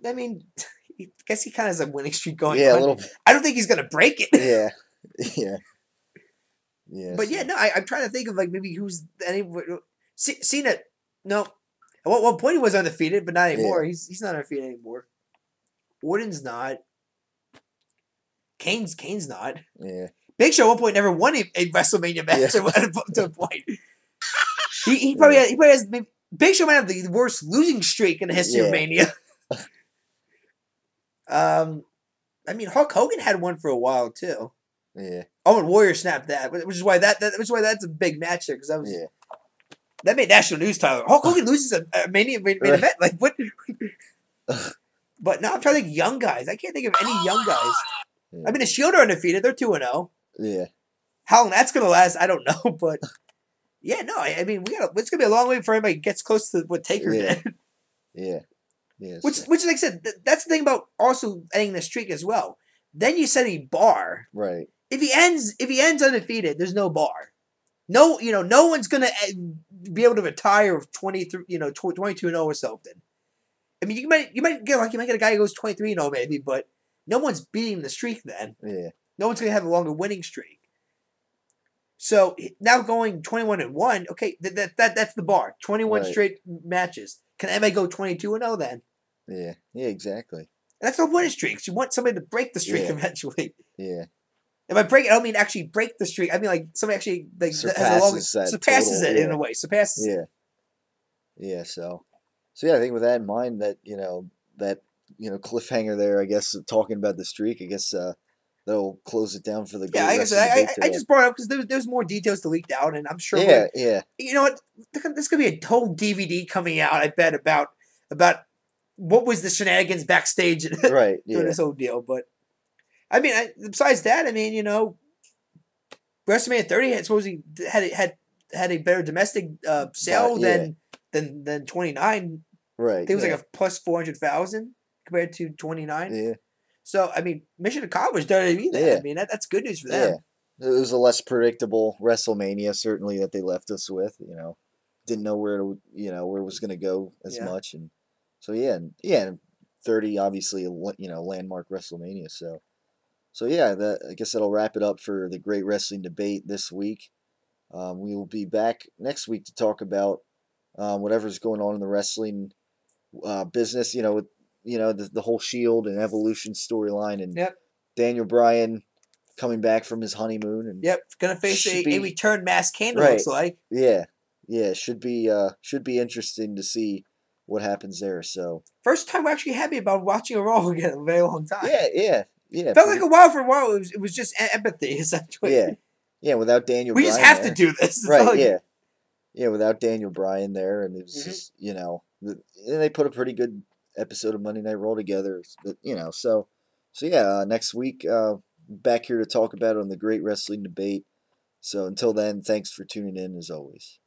Speaker 4: I mean, I guess he kind of has a winning streak going on.
Speaker 3: Yeah, a little bit.
Speaker 4: I don't think he's gonna break it.
Speaker 3: Yeah. Yeah. Yeah.
Speaker 4: But I'm trying to think of maybe who's Cena. No, at one point he was undefeated, but not anymore. Yeah. He's not undefeated anymore. Orton's not. Kane's not.
Speaker 3: Yeah.
Speaker 4: Big Show at one point never won a WrestleMania match to a point. He probably has. Big Show might have the worst losing streak in the history of Mania. I mean, Hulk Hogan had one for a while too.
Speaker 3: Yeah.
Speaker 4: Ultimate Warrior snapped that, which is why that's a big match there because that was that made national news. Tyler Hulk Hogan loses a Mania main event, like what? But now I'm trying to think young guys. I can't think of any young guys. Yeah. I mean, the Shield are undefeated; they're 2-0.
Speaker 3: Yeah.
Speaker 4: How long that's gonna last, I don't know, but yeah, no. I mean, it's gonna be a long way before anybody gets close to what Taker did.
Speaker 3: Yeah. Yeah.
Speaker 4: Which, like I said, that's the thing about also ending the streak as well. Then you set a bar.
Speaker 3: Right.
Speaker 4: If he ends undefeated, there's no bar. No, no one's gonna be able to retire with 22-0 or something. I mean, you might get a guy who goes 23-0 maybe, but no one's beating the streak then.
Speaker 3: Yeah.
Speaker 4: No one's gonna have a longer winning streak. So now going 21-1, okay, that's the bar. 21 straight matches. Can anybody go 22-0 then?
Speaker 3: Yeah. Yeah. Exactly.
Speaker 4: And that's the winning streaks. You want somebody to break the streak eventually.
Speaker 3: Yeah.
Speaker 4: If I break it, I don't mean actually break the streak. I mean like somebody actually surpasses it in a way. Surpasses it.
Speaker 3: Yeah. So yeah, I think with that in mind, that cliffhanger there, I guess talking about the streak, I guess that'll close it down for the
Speaker 4: I just brought it up because there's more details to leaked out, and I'm sure.
Speaker 3: Yeah.
Speaker 4: You know what? There's gonna be a whole DVD coming out. I bet about what was the shenanigans backstage
Speaker 3: right
Speaker 4: during this whole deal. But I mean, besides that, I mean, WrestleMania 30 supposedly had a better domestic sale than 29.
Speaker 3: Right.
Speaker 4: I think it was like a plus 400,000 compared to 29.
Speaker 3: Yeah.
Speaker 4: So I mean, mission accomplished. WWE.
Speaker 3: Yeah.
Speaker 4: I mean, that's good news for them.
Speaker 3: Yeah. It was a less predictable WrestleMania, certainly, that they left us with. Didn't know where it was going to go as much, and so and 30 obviously landmark WrestleMania. So yeah, I guess that'll wrap it up for the Great Wrestling Debate this week. We will be back next week to talk about whatever's going on in the wrestling business. With the whole Shield and Evolution storyline, and Daniel Bryan coming back from his honeymoon, and
Speaker 4: gonna face a return Masked Kane. Looks like
Speaker 3: should be interesting to see what happens there. So
Speaker 4: first time we're actually happy about watching a Raw again in a very long time.
Speaker 3: Yeah.
Speaker 4: Felt like a while for a while. It was just empathy, essentially.
Speaker 3: Yeah. Without Daniel,
Speaker 4: we
Speaker 3: Bryan
Speaker 4: just have
Speaker 3: there.
Speaker 4: to do this,
Speaker 3: right? Yeah. Without Daniel Bryan there, and it was just and they put a pretty good episode of Monday Night Raw together. But so next week back here to talk about it on the Great Wrestling Debate. So until then, thanks for tuning in as always.